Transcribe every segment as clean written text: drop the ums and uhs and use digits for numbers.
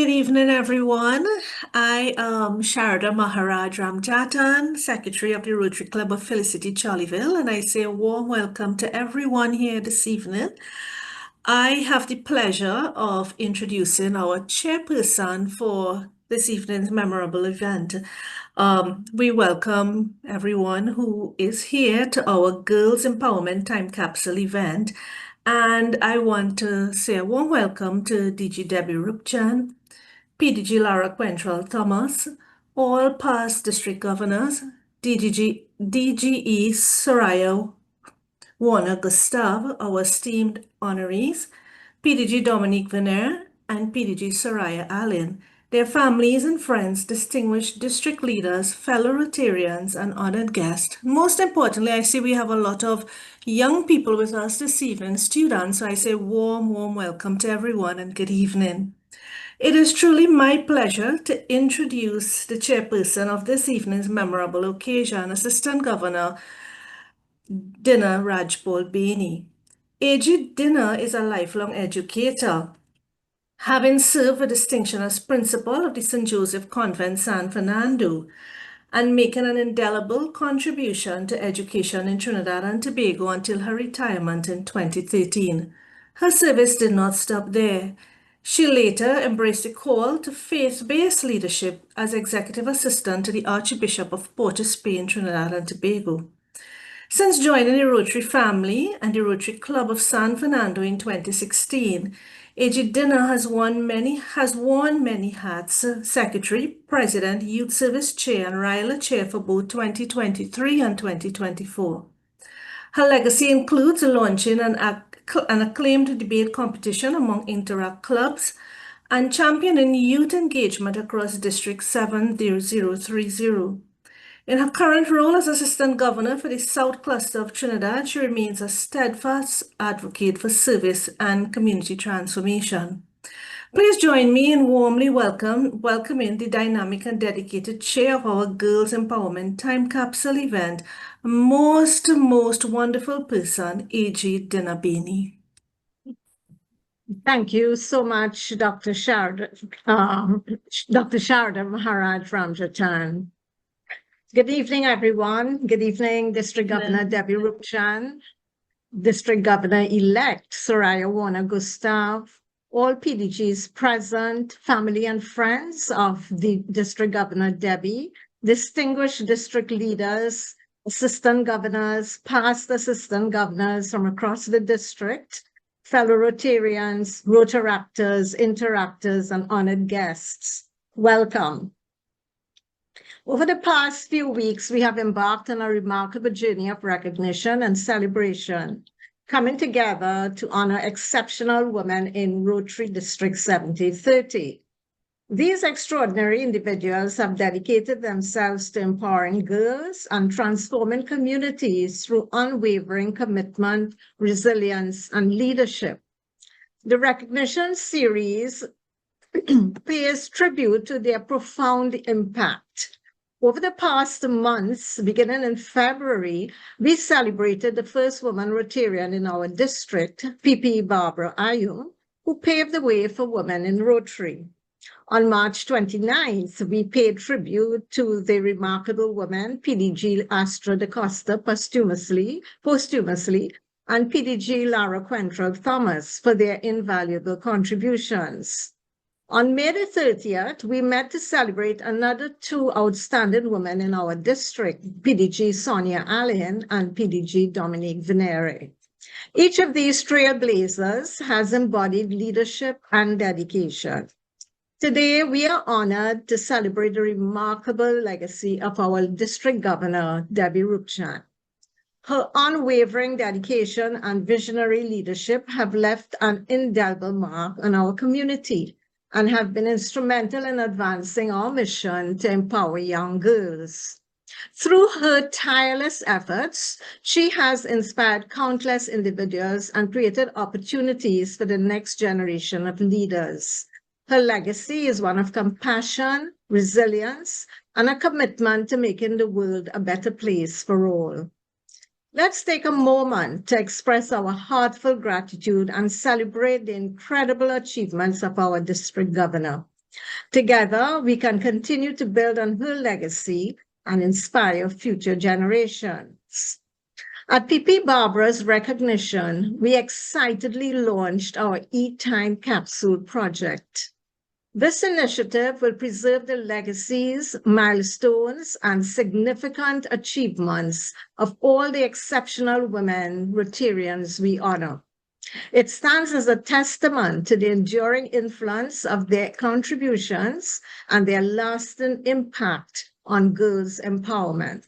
good evening, everyone. I am Sharda Maharaj Ramjatan, Secretary of the Rotary Club of Felicity Charleville, and I say a warm welcome to everyone here this evening. I have the pleasure of introducing our chairperson for this evening's memorable event. We welcome everyone who is here to our Girls Empowerment Time Capsule event. And I want to say a warm welcome to DG Debbie Rupchan, PDG Lara Quentrell Thomas, all past district governors, DGE Soraya Warner Gustav, our esteemed honorees, PDG Dominique Vener, and PDG Soraya Allen, their families and friends, distinguished district leaders, fellow Rotarians, and honored guests. Most importantly, I see we have a lot of young people with us this evening, students, so I say warm welcome to everyone and good evening. It is truly my pleasure to introduce the chairperson of this evening's memorable occasion, Assistant Governor Dinner Rajpal Beni. AG Dinner is a lifelong educator, having served with distinction as principal of the St. Joseph Convent San Fernando and making an indelible contribution to education in Trinidad and Tobago until her retirement in 2013. Her service did not stop there. She later embraced a call to faith-based leadership as executive assistant to the Archbishop of Port of Spain, Trinidad and Tobago. Since joining the Rotary family and the Rotary Club of San Fernando in 2016, AG Dinner has worn many hats: Secretary, President, Youth Service Chair, and RILA Chair for both 2023 and 2024. Her legacy includes launching an acclaimed debate competition among Interact clubs and championing youth engagement across District 70030. In her current role as Assistant Governor for the South Cluster of Trinidad, she remains a steadfast advocate for service and community transformation. Please join me in warmly welcoming the dynamic and dedicated chair of our Girls Empowerment Time Capsule event, most wonderful person, A.G. Dinner Beni. Thank you so much, Dr. Sharda Maharaj Ramjatan. Good evening, everyone. Good evening, District Governor Debbie Rupchan, District Governor-elect Soraya Warner Gustav, all PDGs present, family and friends of the District Governor Debbie, distinguished district leaders, assistant governors, past assistant governors from across the district, fellow Rotarians, Rotaractors, Interactors, and honored guests. Welcome. Over the past few weeks, we have embarked on a remarkable journey of recognition and celebration, coming together to honor exceptional women in Rotary District 7030. These extraordinary individuals have dedicated themselves to empowering girls and transforming communities through unwavering commitment, resilience, and leadership. The recognition series pays tribute to their profound impact. Over the past months, beginning in February, we celebrated the first woman Rotarian in our district, PP Barbara Ayung, who paved the way for women in Rotary. On March 29th, we paid tribute to the remarkable woman, PDG Astra da Costa posthumously, and PDG Lara Quentrell Thomas for their invaluable contributions. On May the 30th, we met to celebrate another two outstanding women in our district, PDG Sonia Allen and PDG Dominique Venere. Each of these trailblazers has embodied leadership and dedication. Today, we are honored to celebrate the remarkable legacy of our district governor, Debbie Rupchan. Her unwavering dedication and visionary leadership have left an indelible mark on our community and have been instrumental in advancing our mission to empower young girls. Through her tireless efforts, she has inspired countless individuals and created opportunities for the next generation of leaders. Her legacy is one of compassion, resilience, and a commitment to making the world a better place for all. Let's take a moment to express our heartfelt gratitude and celebrate the incredible achievements of our district governor. Together, we can continue to build on her legacy and inspire future generations. At PP Barbara's recognition, we excitedly launched our E-Time Capsule project. This initiative will preserve the legacies, milestones, and significant achievements of all the exceptional women Rotarians we honor. It stands as a testament to the enduring influence of their contributions and their lasting impact on girls' empowerment.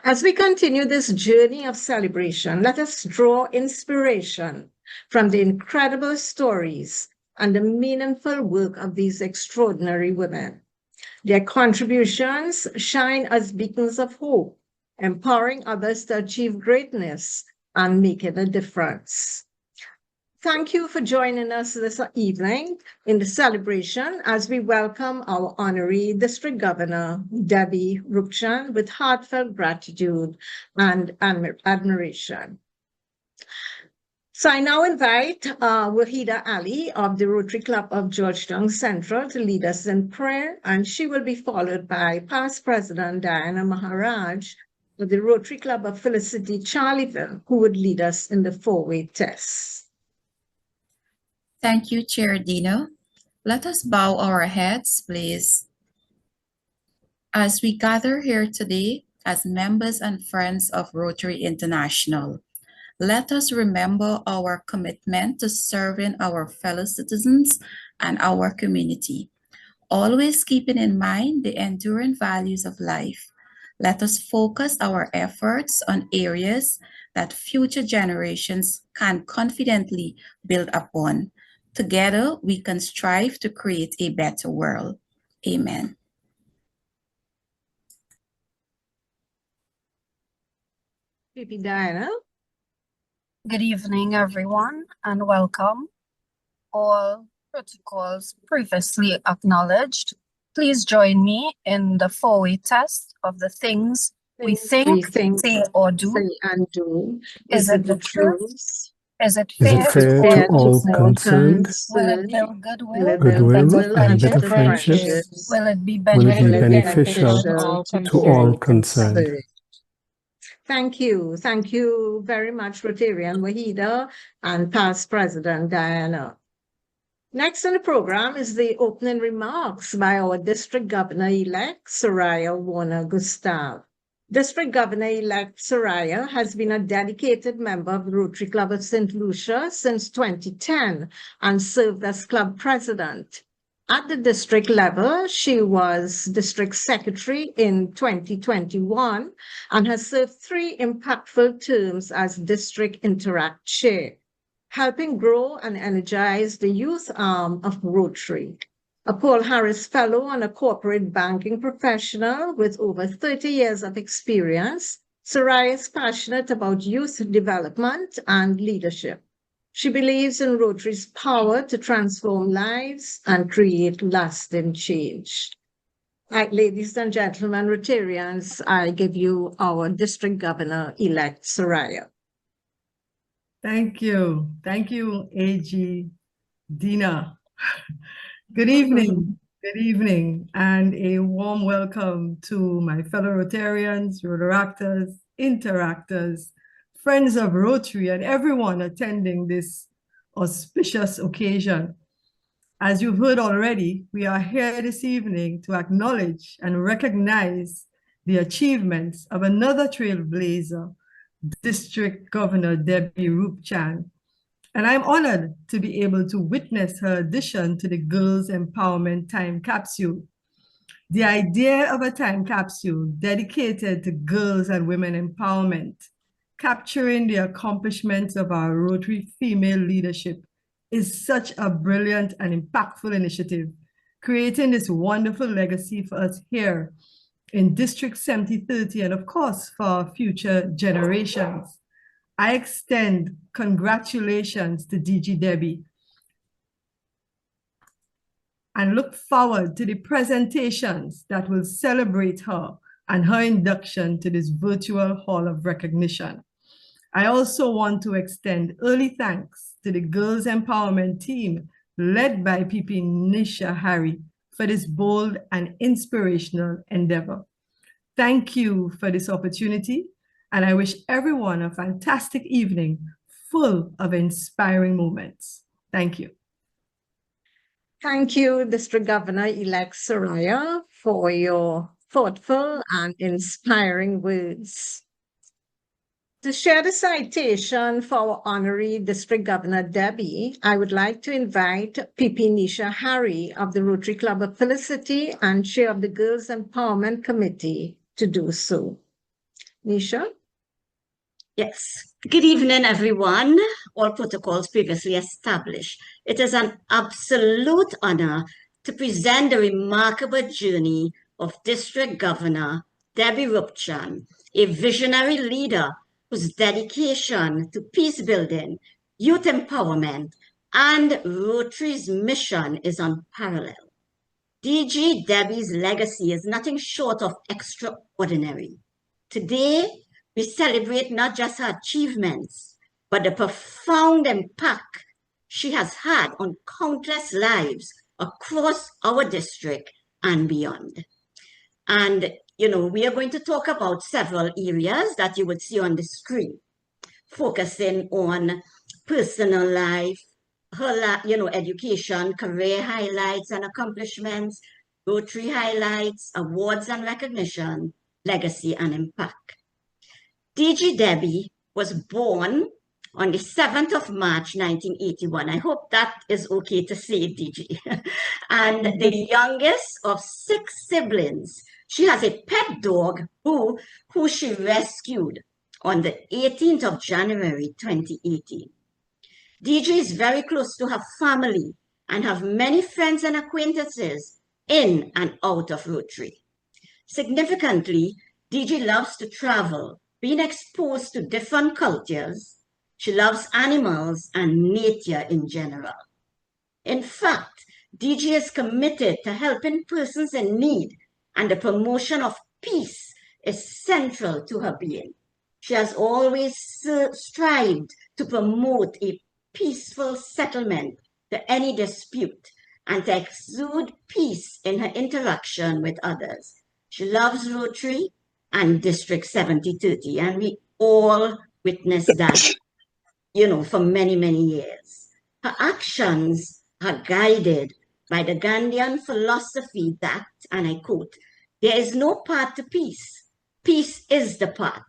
As we continue this journey of celebration, let us draw inspiration from the incredible stories and the meaningful work of these extraordinary women. Their contributions shine as beacons of hope, empowering others to achieve greatness and making a difference. Thank you for joining us this evening in the celebration as we welcome our Honorary District Governor, Debbie Rupchan, with heartfelt gratitude and admiration. So I now invite Wahida Ali of the Rotary Club of Georgetown Central to lead us in prayer, and she will be followed by past President Diana Maharaj of the Rotary Club of Felicity Charleville, who would lead us in the four-way test. Thank you, Chair Dino. Let us bow our heads, please. As we gather here today as members and friends of Rotary International, let us remember our commitment to serving our fellow citizens and our community, always keeping in mind the enduring values of life. Let us focus our efforts on areas that future generations can confidently build upon. Together, we can strive to create a better world. Amen. Maybe Diana. Good evening, everyone, and welcome. All protocols previously acknowledged. Please join me in the four-way test of the things we think, say, or do. Say and do. Is it the truth? Is it Is fair it fair to all concerned? Will it build goodwill Goodwill and better friendships? Will it be Will it be beneficial to all concerned? Thank you. Thank you very much, Rotarian Wahida and past President Diana. Next on the program is the opening remarks by our District Governor-elect, Soraya Warner-Gustav. District Governor-elect Soraya has been a dedicated member of the Rotary Club of St. Lucia since 2010 and served as club president. At the district level, she was district secretary in 2021 and has served 3 impactful terms as district interact chair, helping grow and energize the youth arm of Rotary. A Paul Harris Fellow and a corporate banking professional with over 30 years of experience, Soraya is passionate about youth development and leadership. She believes in Rotary's power to transform lives and create lasting change. Right, ladies and gentlemen, Rotarians, I give you our District Governor-elect, Soraya. Thank you. Thank you, AG Dina. Good evening. Good evening, and a warm welcome to my fellow Rotarians, Rotaractors, Interactors, friends of Rotary, and everyone attending this auspicious occasion. As you've heard already, we are here this evening to acknowledge and recognize the achievements of another trailblazer, District Governor Debbie Rupchan. And I'm honored to be able to witness her addition to the Girls Empowerment Time Capsule. The idea of a time capsule dedicated to girls and women empowerment, capturing the accomplishments of our Rotary female leadership, is such a brilliant and impactful initiative, creating this wonderful legacy for us here in District 7030 and of course for future generations. I extend congratulations to DG Debbie and look forward to the presentations that will celebrate her and her induction to this virtual Hall of Recognition. I also want to extend early thanks to the Girls Empowerment team led by PP Nisha Harry for this bold and inspirational endeavor. Thank you for this opportunity, and I wish everyone a fantastic evening full of inspiring moments. Thank you. Thank you, District Governor-elect Soraya, for your thoughtful and inspiring words. To share the citation for our Honorary District Governor Debbie, I would like to invite Pipi Nisha Harry of the Rotary Club of Felicity and Chair of the Girls Empowerment Committee to do so. Nisha? Yes. Good evening, everyone. All protocols previously established. It is an absolute honor to present the remarkable journey of District Governor Debbie Rupchan, a visionary leader whose dedication to peace building, youth empowerment, and Rotary's mission is unparalleled. DG Debbie's legacy is nothing short of extraordinary. Today, we celebrate not just her achievements, but the profound impact she has had on countless lives across our district and beyond. And, we are going to talk about several areas that you would see on the screen, focusing on personal life, her, education, career highlights and accomplishments, Rotary highlights, awards and recognition, legacy and impact. DG Debbie was born on the 7th of March, 1981. I hope that is okay to say, DG. And the youngest of 6 siblings. She has a pet dog who she rescued on the 18th of January, 2018. DG is very close to her family and have many friends and acquaintances in and out of Rotary. Significantly, DG loves to travel, being exposed to different cultures. She loves animals and nature in general. In fact, DG is committed to helping persons in need, and the promotion of peace is central to her being. She has always strived to promote a peaceful settlement to any dispute and to exude peace in her interaction with others. She loves Rotary and District 7030, and we all witnessed that, for many, many years. Her actions are guided by the Gandhian philosophy that, and I quote, "There is no path to peace. Peace is the path."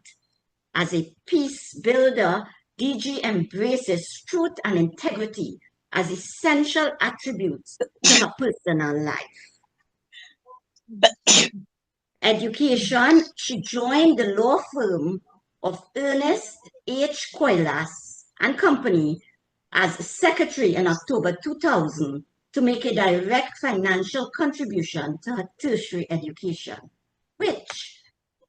As a peace builder, DG embraces truth and integrity as essential attributes to her personal life. Education, she joined the law firm of Ernest H. Coilas and Company as secretary in October 2000 to make a direct financial contribution to her tertiary education, which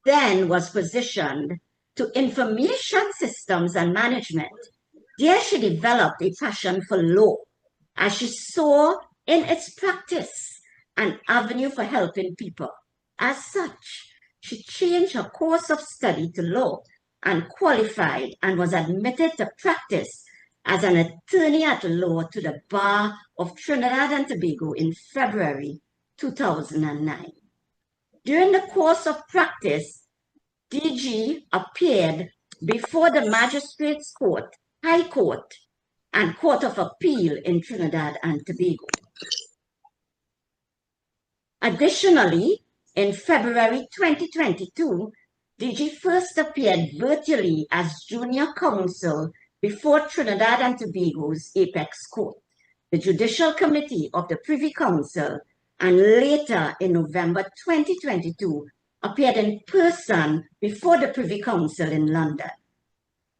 then was positioned to information systems and management. There she developed a passion for law, as she saw in its practice an avenue for helping people. As such, she changed her course of study to law and qualified and was admitted to practice as an attorney at law to the Bar of Trinidad and Tobago in February 2009. During the course of practice, DG appeared before the Magistrates Court, High Court, and Court of Appeal in Trinidad and Tobago. Additionally, in February 2022, DG first appeared virtually as junior counsel before Trinidad and Tobago's Apex Court, the Judicial Committee of the Privy Council, and later in November 2022, appeared in person before the Privy Council in London.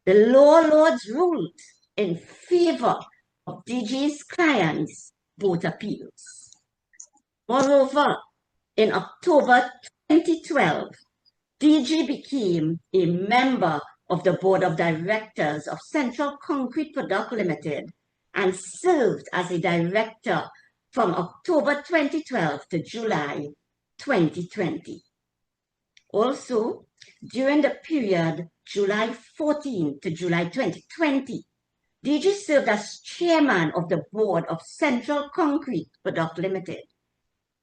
The law lords ruled in favor of DG's clients' both appeals. Moreover, in October 2012, DG became a member of the Board of Directors of Central Concrete Product Limited and served as a director from October 2012 to July 2020. Also, during the period July 14 to July 2020, DG served as chairman of the board of Central Concrete Product Limited.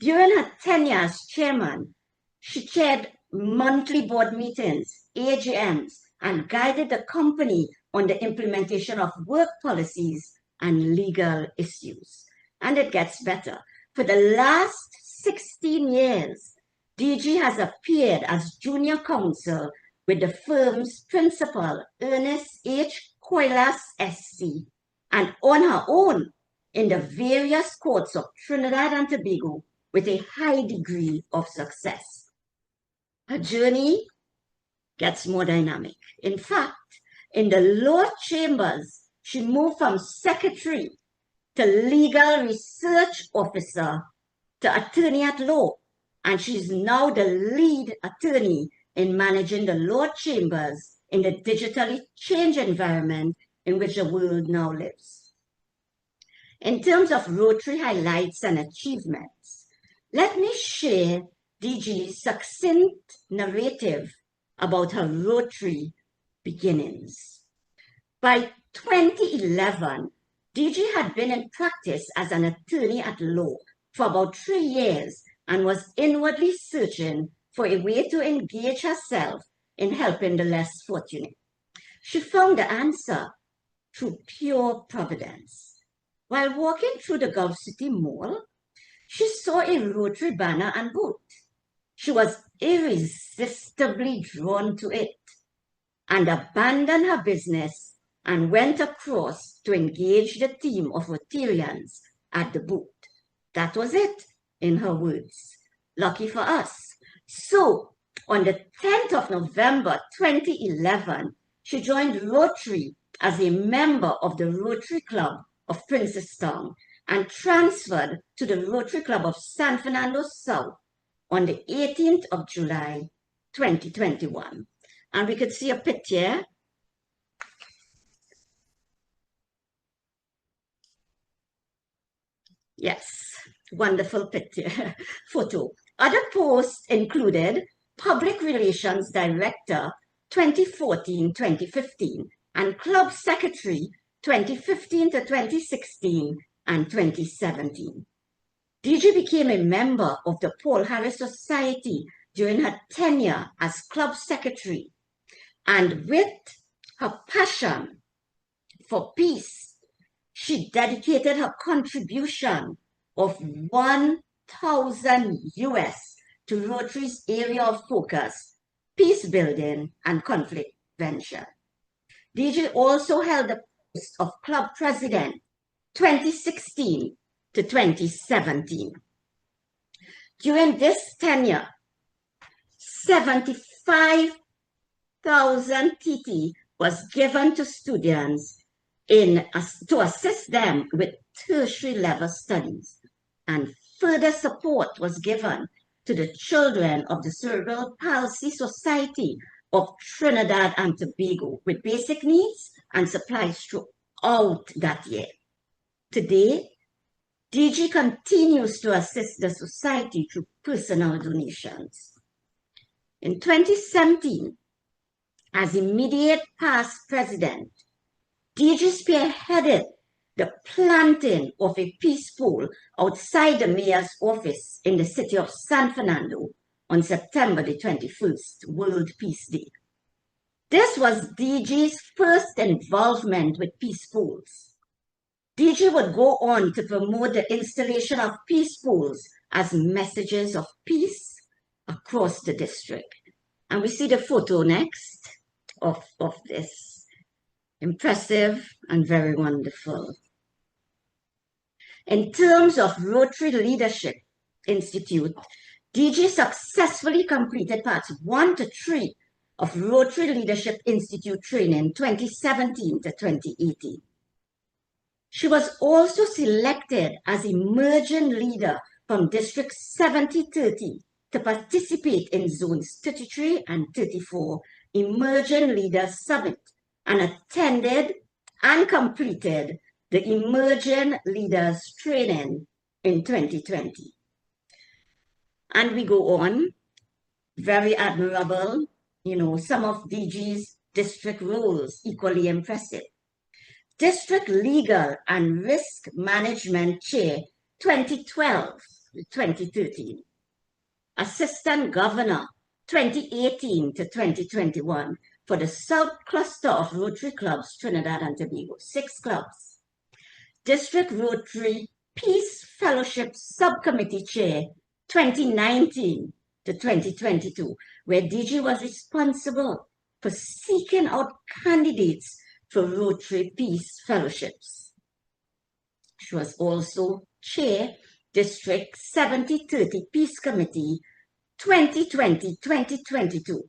During her tenure as chairman, she chaired monthly board meetings, AGMs, and guided the company on the implementation of work policies and legal issues. And it gets better. For the last 16 years, DG has appeared as junior counsel with the firm's principal, Ernest H. Coilas SC, and on her own in the various courts of Trinidad and Tobago with a high degree of success. Her journey gets more dynamic. In fact, in the law chambers, she moved from secretary to legal research officer to attorney at law, and she's now the lead attorney in managing the law chambers in the digitally changed environment in which the world now lives. In terms of Rotary highlights and achievements, let me share DG's succinct narrative about her Rotary beginnings. By 2011, DG had been in practice as an attorney at law for about 3 years and was inwardly searching for a way to engage herself in helping the less fortunate. She found the answer through pure providence. While walking through the Gulf City Mall, she saw a Rotary banner and boot. She was irresistibly drawn to it and abandoned her business and went across to engage the team of Rotarians at the booth. That was it, in her words. Lucky for us. So, on the 10th of November 2011, she joined Rotary as a member of the Rotary Club of Princestown and transferred to the Rotary Club of San Fernando South on the 18th of July 2021. And we could see a picture. Yes, wonderful picture, photo. Other posts included Public Relations Director 2014-2015 and Club Secretary 2015 to 2016 and 2017. DG became a member of the Paul Harris Society during her tenure as Club Secretary, and with her passion for peace, she dedicated her contribution of $1,000 US to Rotary's area of focus, peace building and conflict prevention. DG also held the post of Club President 2016 to 2017. During this tenure, 75,000 TT was given to students to assist them with tertiary level studies, and further support was given to the children of the Cerebral Palsy Society of Trinidad and Tobago with basic needs and supplies throughout that year. Today, DG continues to assist the society through personal donations. In 2017, as immediate past president, DG spearheaded the planting of a peace pole outside the mayor's office in the city of San Fernando on September the 21st, World Peace Day. This was DG's first involvement with peace poles. DG would go on to promote the installation of peace poles as messages of peace across the district. And we see the photo next of this. Impressive and very wonderful. In terms of Rotary Leadership Institute, DG successfully completed parts 1 to 3 of Rotary Leadership Institute training 2017 to 2018. She was also selected as emerging leader from District 7030 to participate in Zones 33 and 34 Emerging Leaders Summit and attended and completed the Emerging Leaders Training in 2020. And we go on, very admirable, some of DG's district roles equally impressive. District Legal and Risk Management Chair 2012 2013. Assistant Governor 2018 to 2021 for the South Cluster of Rotary Clubs, Trinidad and Tobago, 6 clubs. District Rotary Peace Fellowship Subcommittee Chair 2019 to 2022, where DG was responsible for seeking out candidates for Rotary Peace Fellowships. She was also Chair, District 7030 Peace Committee 2020-2022.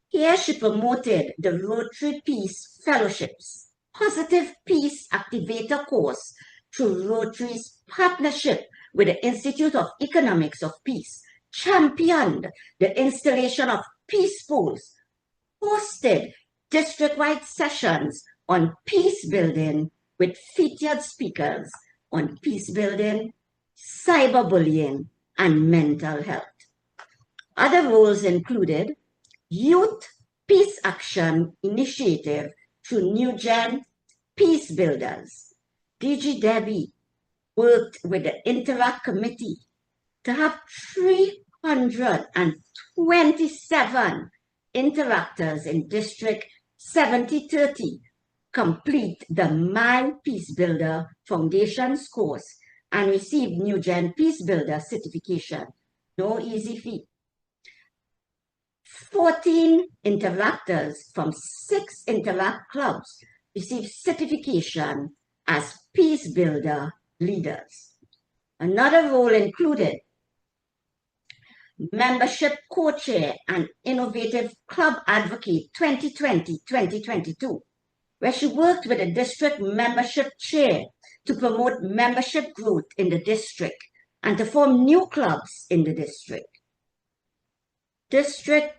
Here she promoted the Rotary Peace Fellowships Positive Peace Activator course through Rotary's partnership with the Institute of Economics of Peace, championed the installation of peace pools, hosted district-wide sessions on peace building with featured speakers on peace building, cyberbullying, and mental health. Other roles included Youth Peace Action Initiative through New Gen Peace Builders. DG Debbie worked with the Interact Committee to have 327 interactors in District 7030 complete the My Peace Builder Foundations course and receive New Gen Peace Builder certification. No easy feat. 14 interactors from 6 Interact clubs received certification as Peace Builder leaders. Another role included Membership Co-Chair and Innovative Club Advocate 2020-2022, where she worked with the District Membership Chair to promote membership growth in the district and to form new clubs in the district. District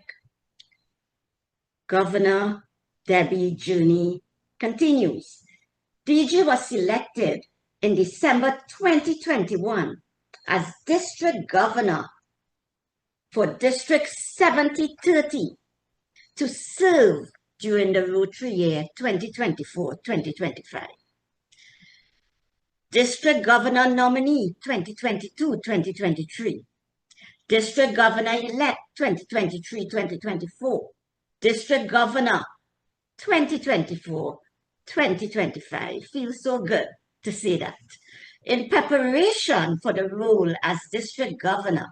Governor Debbie Journey continues. DG was selected in December 2021 as District Governor for District 7030 to serve during the Rotary year 2024-2025. District Governor Nominee 2022-2023. District Governor-elect 2023-2024. District Governor 2024-2025. Feels so good to say that. In preparation for the role as District Governor,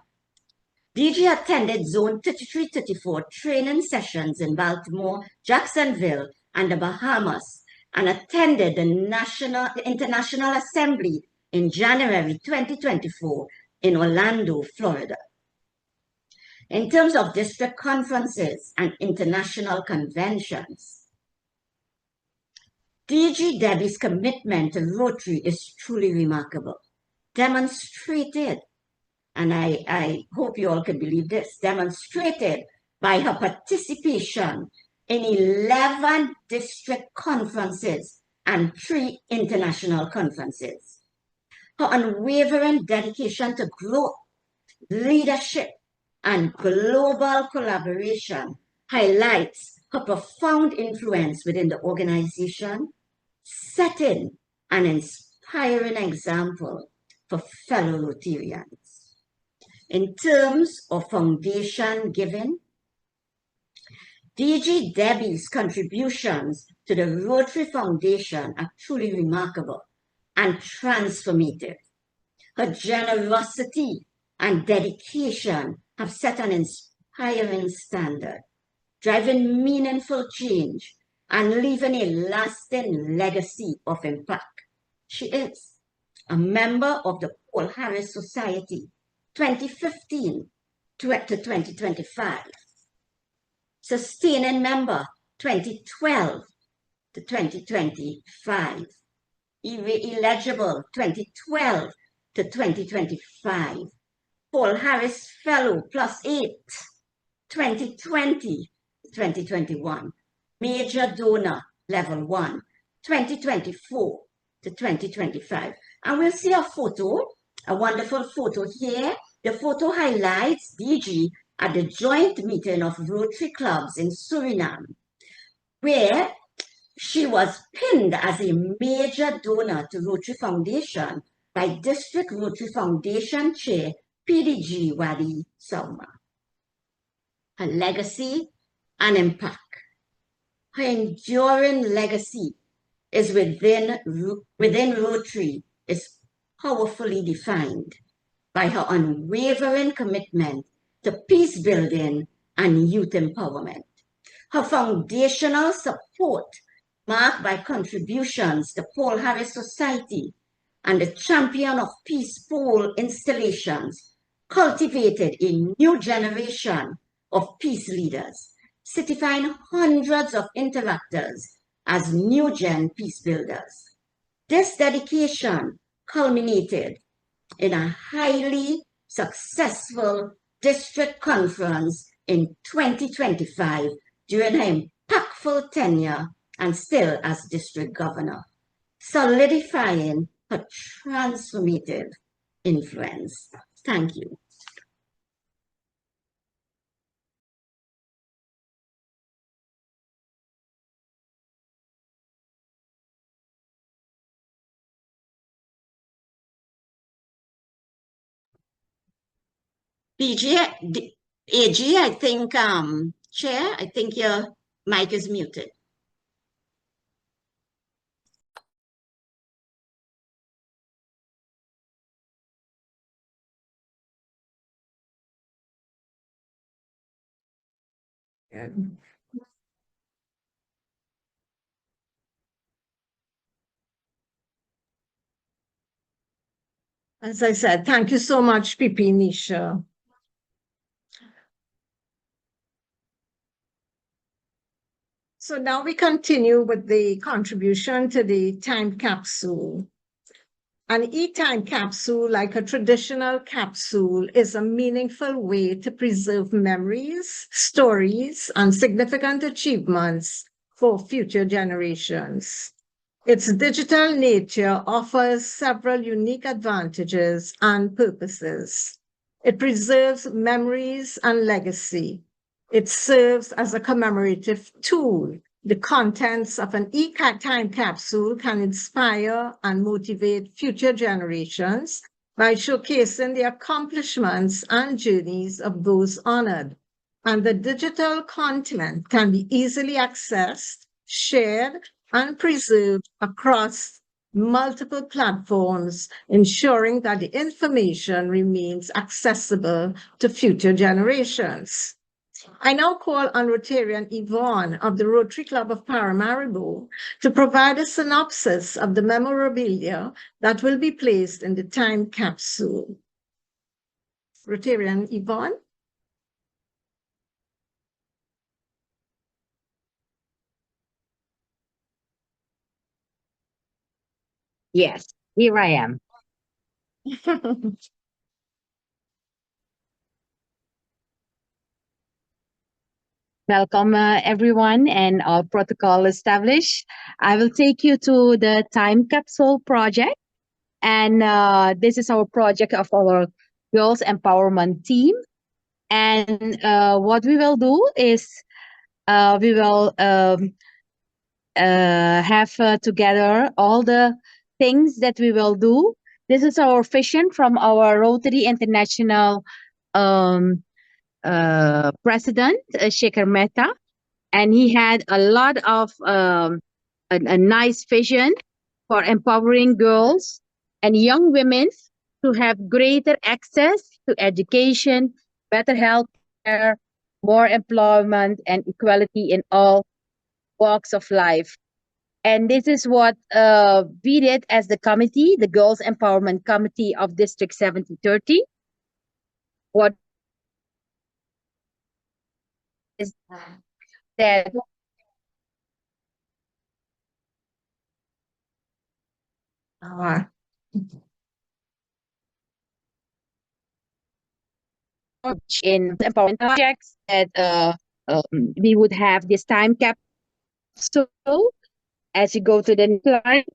DG attended Zone 33-34 training sessions in Baltimore, Jacksonville, and the Bahamas, and attended the International Assembly in January 2024 in Orlando, Florida. In terms of district conferences and international conventions, DG Debbie's commitment to Rotary is truly remarkable, demonstrated, and I hope you all can believe this, demonstrated by her participation in 11 district conferences and 3 international conferences. Her unwavering dedication to growth, leadership, and global collaboration highlights her profound influence within the organization, setting an inspiring example for fellow Rotarians. In terms of foundation giving, DG Debbie's contributions to the Rotary Foundation are truly remarkable and transformative. Her generosity and dedication have set an inspiring standard, driving meaningful change and leaving a lasting legacy of impact. She is a member of the Paul Harris Society 2015 to 2025, sustaining member 2012 to 2025, eligible 2012 to 2025, Paul Harris Fellow +8 2020 to 2021, Major Donor Level 1 2024 to 2025. And we'll see a photo, a wonderful photo here. The photo highlights DG at the joint meeting of Rotary clubs in Suriname, where she was pinned as a major donor to Rotary Foundation by District Rotary Foundation Chair PDG Wadi Salma. Her legacy and impact. Her enduring legacy is within Rotary is powerfully defined by her unwavering commitment to peace building and youth empowerment. Her foundational support, marked by contributions to Paul Harris Society and the Champion of Peace pole installations, cultivated a new generation of peace leaders, certifying hundreds of interactors as new gen peace builders. This dedication culminated in a highly successful district conference in 2025 during her impactful tenure and still as district governor, solidifying her transformative influence. Thank you. AG, I think, Chair, I think your mic is muted. As I said, thank you so much, Pipi Nisha. So now we continue with the contribution to the time capsule. An e-time capsule, like a traditional capsule, is a meaningful way to preserve memories, stories, and significant achievements for future generations. Its digital nature offers several unique advantages and purposes. It preserves memories and legacy. It serves as a commemorative tool. The contents of an e-time capsule can inspire and motivate future generations by showcasing the accomplishments and journeys of those honored. And the digital content can be easily accessed, shared, and preserved across multiple platforms, ensuring that the information remains accessible to future generations. I now call on Rotarian Yvonne of the Rotary Club of Paramaribo to provide a synopsis of the memorabilia that will be placed in the time capsule. Rotarian Yvonne? Yes, here I am. Welcome, everyone, and our protocol established. I will take you to the time capsule project. And this is our project of our girls empowerment team. And what we will do is we will have together all the things that we will do. This is our vision from our Rotary International president, Shekhar Mehta, and he had a lot of a nice vision for empowering girls and young women to have greater access to education, better health care, more employment, and equality in all walks of life. And this is what we did as the committee, the Girls Empowerment Committee of District 7030. What is that? In empowerment projects that we would have this time capsule. As you go to the next slide,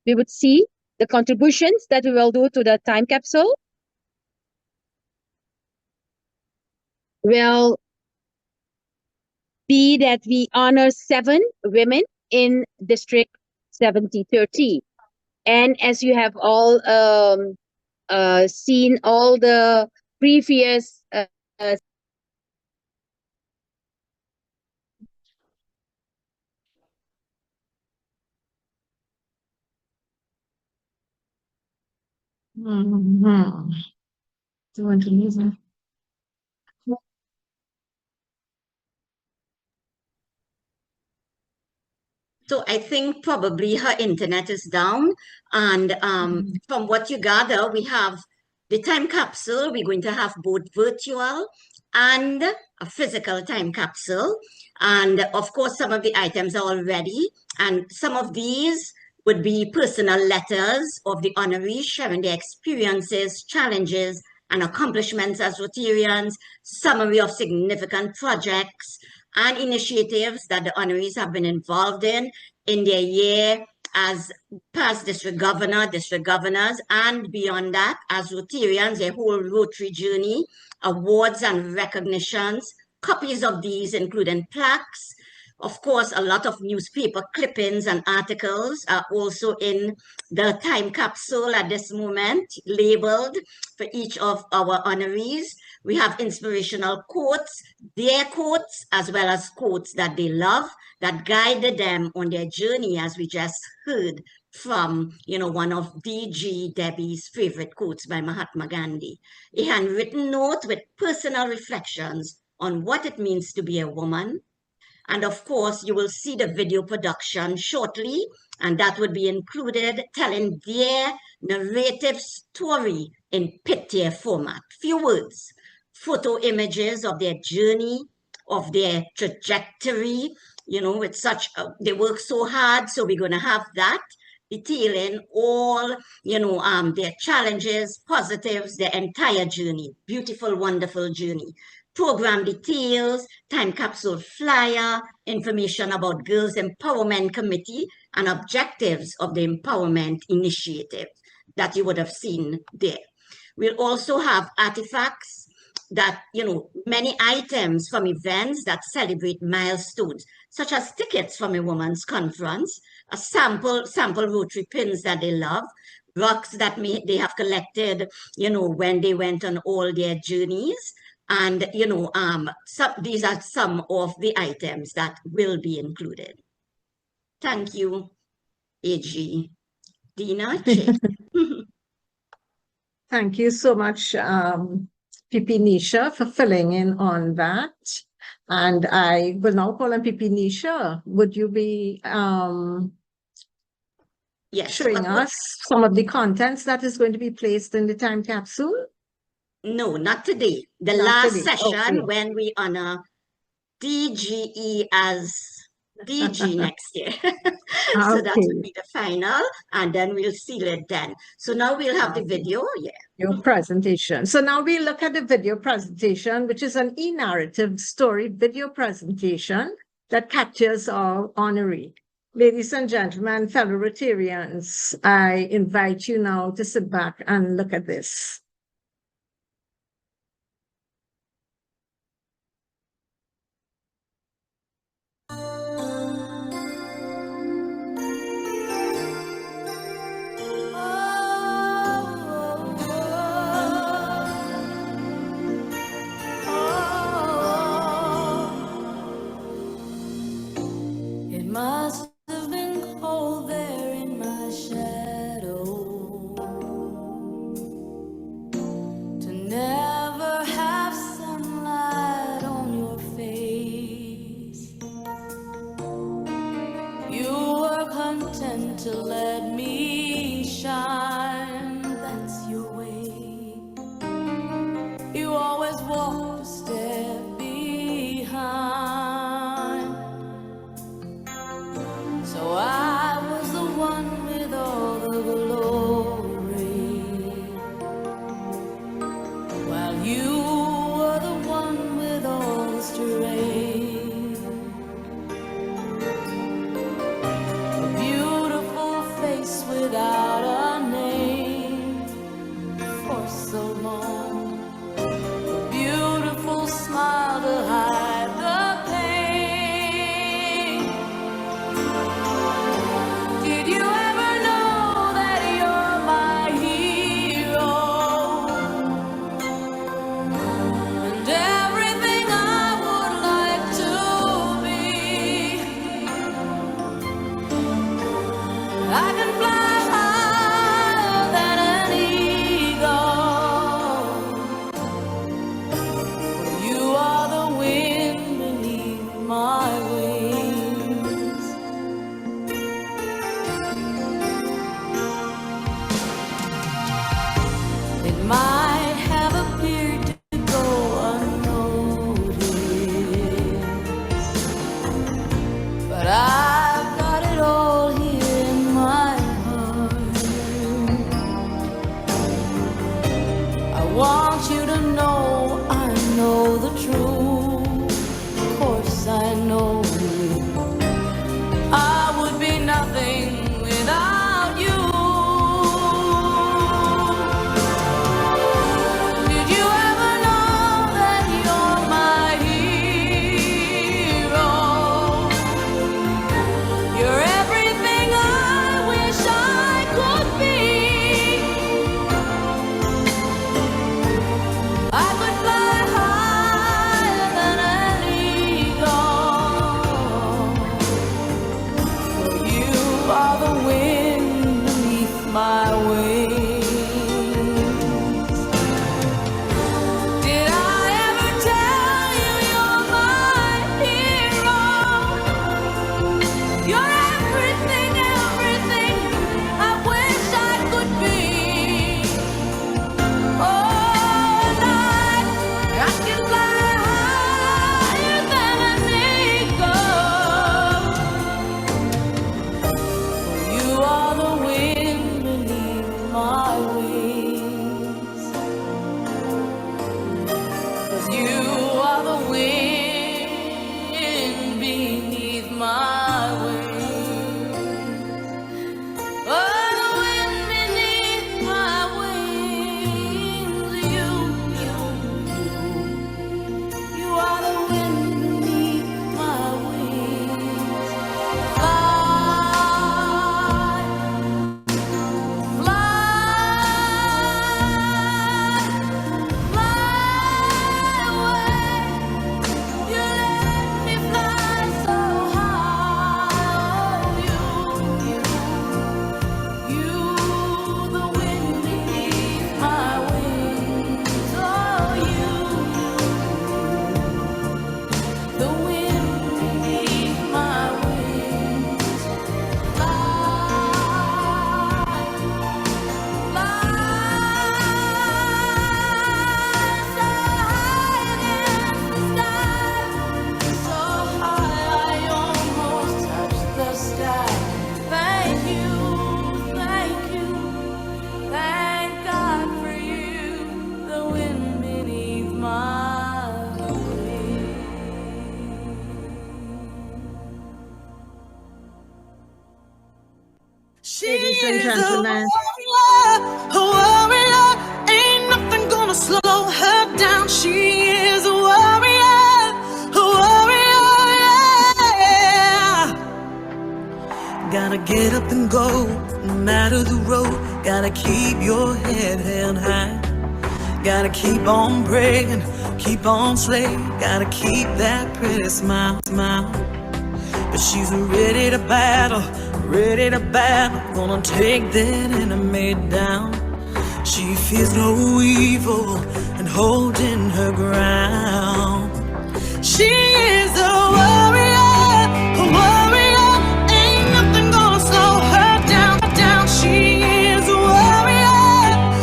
we would see the contributions that we will do to the time capsule. Will be that we honor 7 women in District 7030. And as you have all seen all the previous Mhm. Do you want to use it? So I think probably her internet is down. And from what you gather, we have the time capsule. We're going to have both virtual and a physical time capsule. And of course, some of the items are already. And some of these would be personal letters of the honorees sharing their experiences, challenges, and accomplishments as Rotarians, summary of significant projects and initiatives that the honorees have been involved in their year as past district governor, district governors, and beyond that, as Rotarians, their whole Rotary journey, awards and recognitions, copies of these, including plaques. Of course, a lot of newspaper clippings and articles are also in the time capsule at this moment, labeled for each of our honorees. We have inspirational quotes, their quotes, as well as quotes that they love, that guided them on their journey, as we just heard from, one of DG Debbie's favorite quotes by Mahatma Gandhi. A handwritten note with personal reflections on what it means to be a woman. And of course, you will see the video production shortly, and that would be included, telling their narrative story in picture format. Few words, photo images of their journey, of their trajectory, with such, they work so hard, so we're going to have that detailing all, their challenges, positives, their entire journey, beautiful, wonderful journey. Program details, time capsule flyer, information about Girls Empowerment Committee, and objectives of the Empowerment Initiative that you would have seen there. We'll also have artifacts that, many items from events that celebrate milestones, such as tickets from a women's conference, a sample Rotary pins that they love, rocks that they have collected, when they went on all their journeys. And, these are some of the items that will be included. Thank you, AG. Dina, Chair. Thank you so much, Pipi Nisha, for filling in on that. And I will now call on Pipi Nisha. Would you be Yes. showing us some of the contents that is going to be placed in the time capsule? No, not today. The Not last today. session, Okay. when we honor DGE as DG next year. So that Okay. will be the final, and then we'll seal it then. So now we'll have the Okay. video. Yeah. Your presentation. So now we look at the video presentation, which is an e-narrative story video presentation that captures our honoree. Ladies and gentlemen, fellow Rotarians, I invite you now to sit back and look at this. It must have been cold there in my shadow. my wings. Did I ever tell you you're my hero? You're everything, everything I wish I could be. Oh, night, I can fly higher than an eagle. You are the wind beneath my wings. 'Cause you are the wind beneath my wings. Oh, the wind beneath my wings. You are the wind beneath my wings. Fly, fly away. You let me fly so high. You, the wind beneath my wings. Oh, the wind beneath my wings. Fly, fly so high against the sky. So high I almost touch the sky. Thank you, thank God for you, the wind beneath my wings. Ladies and gentlemen, A warrior, ain't nothing gonna slow her down. She is a warrior, yeah. Gotta get up and go, no matter the road. Gotta keep your head held high. Gotta keep on praying, keep on slaying. Gotta keep that pretty smile. But she's ready to battle, gonna take that enemy down. She fears no evil and holding her ground. She is a warrior, ain't nothing gonna slow her down. She is a warrior,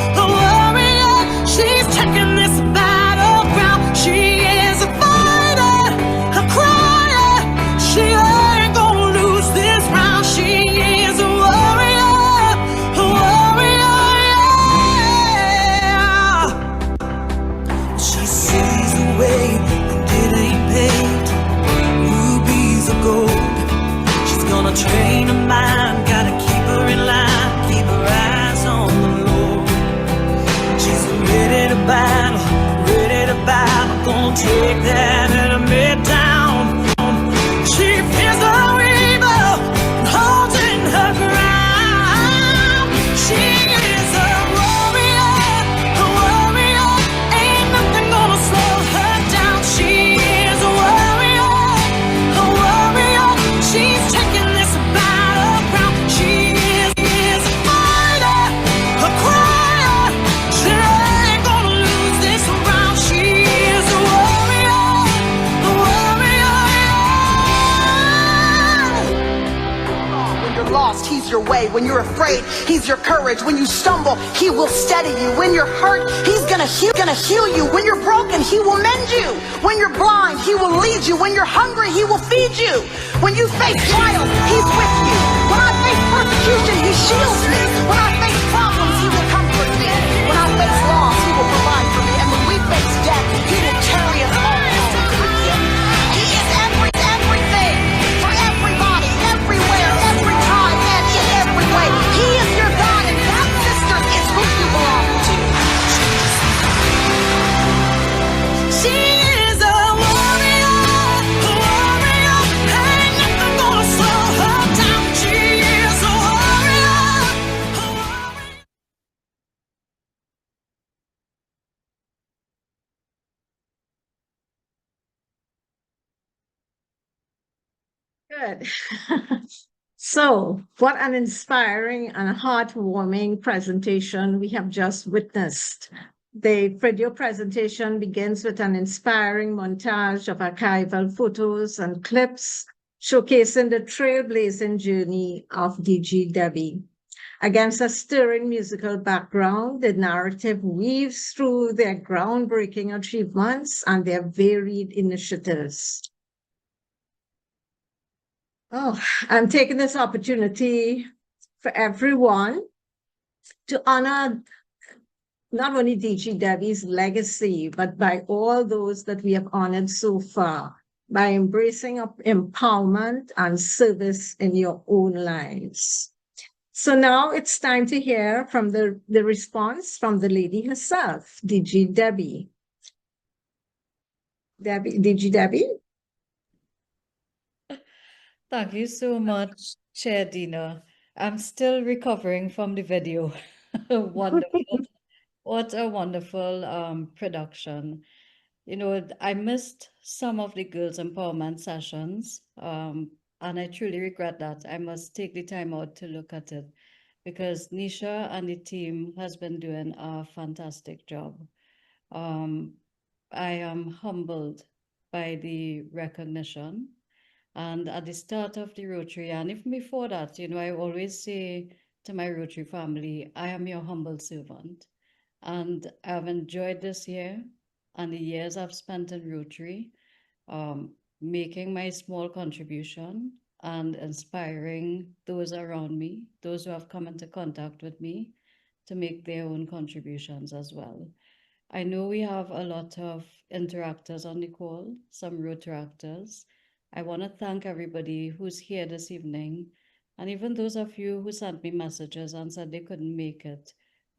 she's taking this battleground. She is a fighter, a crier, she ain't gonna lose this round. She is a warrior, yeah. She sees the way and it ain't paved. Rubies of gold. She's gonna train her mind, gotta keep her in line, keep her eyes on the Lord. She's ready to battle, gonna take that enemy down. She fears no evil and holds in her ground. She is a warrior, ain't nothing gonna slow her down. She is a warrior, she's taking this battleground. She is a fighter, a crier, she ain't gonna lose this round. She is a warrior, yeah. When you're lost, he's your way. When you're afraid, he's your courage. When you stumble, he will steady you. When you're hurt, he's gonna heal you. When you're broken, he will mend you. When you're blind, he will lead you. When you're hungry, he will feed you. When you face trials, he's with you. When I face persecution, he shields me. When I face problems, he will comfort me. When I face loss, he will provide for me. And when we face death, he will carry us all home with him. He is everything for everybody, everywhere, every time, and in every way. He is your God, and that, sisters, is who you belong to. She is a warrior, ain't nothing gonna slow her down. She is a warrior. good. So, what an inspiring and heartwarming presentation we have just witnessed. The video presentation begins with an inspiring montage of archival photos and clips showcasing the trailblazing journey of DG Debbie. Against a stirring musical background, the narrative weaves through their groundbreaking achievements and their varied initiatives. Oh, I'm taking this opportunity for everyone to honor not only DG Debbie's legacy, but by all those that we have honored so far, by embracing empowerment and service in your own lives. So now it's time to hear from the response from the lady herself, DG Debbie. DG Debbie? Thank you so much, Chair Dina. I'm still recovering from the video. Wonderful. What a wonderful production. You know, I missed some of the girls' empowerment sessions, and I truly regret that. I must take the time out to look at it because Nisha and the team has been doing a fantastic job. I am humbled by the recognition. And at the start of the Rotary, and even before that, you know, I always say to my Rotary family, I am your humble servant. And I've enjoyed this year and the years I've spent in Rotary, making my small contribution and inspiring those around me, those who have come into contact with me, to make their own contributions as well. I know we have a lot of interactors on the call, some Rotaractors. I want to thank everybody who's here this evening, and even those of you who sent me messages and said they couldn't make it.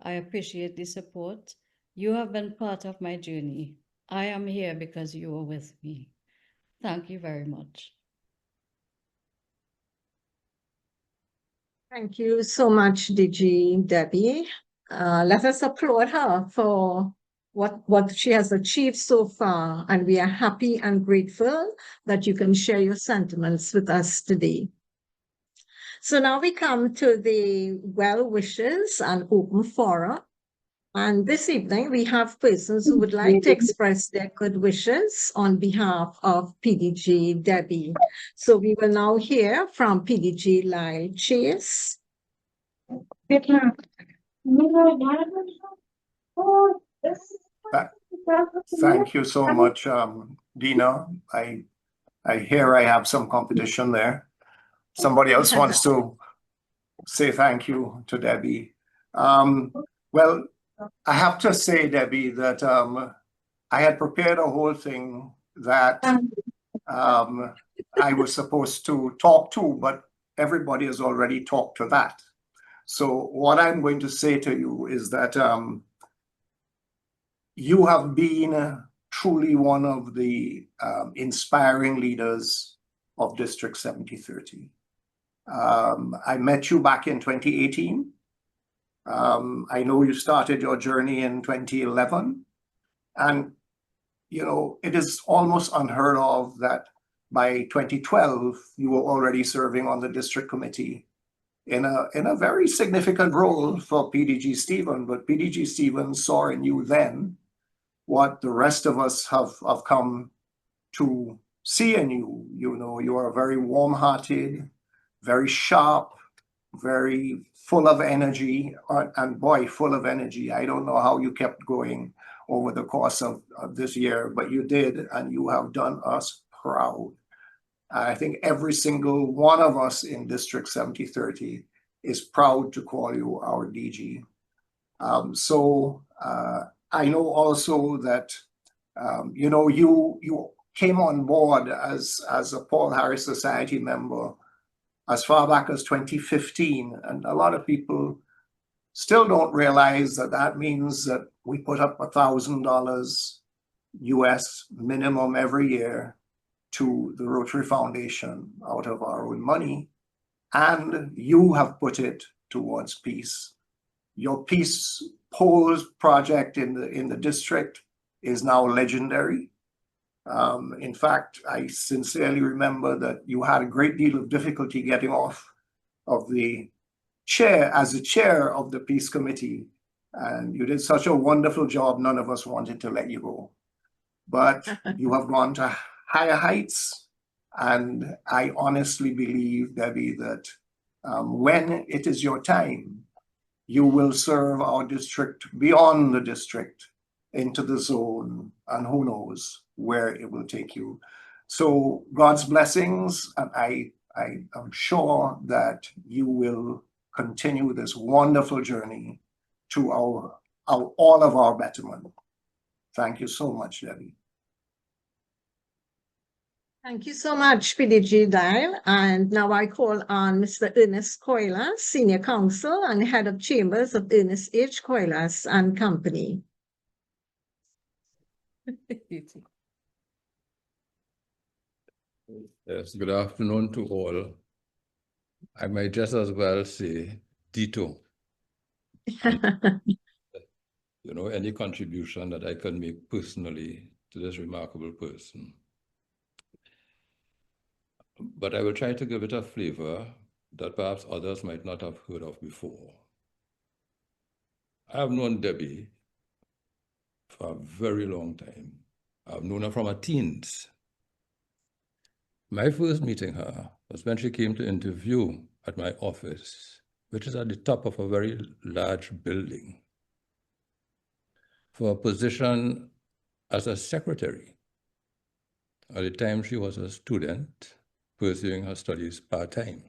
I appreciate the support. You have been part of my journey. I am here because you are with me. Thank you very much. Thank you so much, DG Debbie. Let us applaud her for what she has achieved so far, and we are happy and grateful that you can share your sentiments with us today. So now we come to the well wishes and open forum. And this evening, we have persons who would like to express their good wishes on behalf of PDG Debbie. So we will now hear from PDG Lyle Chase. Thank you so much, Dina. I hear I have some competition there. Somebody else wants to say thank you to Debbie. Well, I have to say, Debbie, that I had prepared a whole thing that I was supposed to talk to, but everybody has already talked to that. So what I'm going to say to you is that you have been truly one of the inspiring leaders of District 7030. I met you back in 2018. I know you started your journey in 2011. And, you know, it is almost unheard of that by 2012, you were already serving on the district committee in a very significant role for PDG Stephen. But PDG Stephen saw in you then what the rest of us have come to see in you. You know, you are very warm-hearted, very sharp, very full of energy, and boy, full of energy. I don't know how you kept going over the course of this year, but you did, and you have done us proud. I think every single one of us in District 7030 is proud to call you our DG. I know also that, you know, you came on board as a Paul Harris Society member as far back as 2015. And a lot of people still don't realize that that means that we put up $1,000 US minimum every year to the Rotary Foundation out of our own money. And you have put it towards peace. Your peace polls project in the district is now legendary. In fact, I sincerely remember that you had a great deal of difficulty getting off of the chair, as the chair of the Peace Committee. And you did such a wonderful job, none of us wanted to let you go. But you have gone to higher heights. And I honestly believe, Debbie, that when it is your time, you will serve our district beyond the district into the zone, and who knows where it will take you. So God's blessings, and I am sure that you will continue this wonderful journey to all of our betterment. Thank you so much, Debbie. Thank you so much, PDG Dial. And now I call on Mr. Ernest Coilas, Senior Counsel and Head of Chambers of Ernest H. Coilas and Company. Yes, good afternoon to all. I might just as well say Dito. You know, any contribution that I can make personally to this remarkable person. But I will try to give it a flavor that perhaps others might not have heard of before. I have known Debbie for a very long time. I've known her from her teens. My first meeting her was when she came to interview at my office, which is at the top of a very large building, for a position as a secretary. At the time, she was a student pursuing her studies part-time.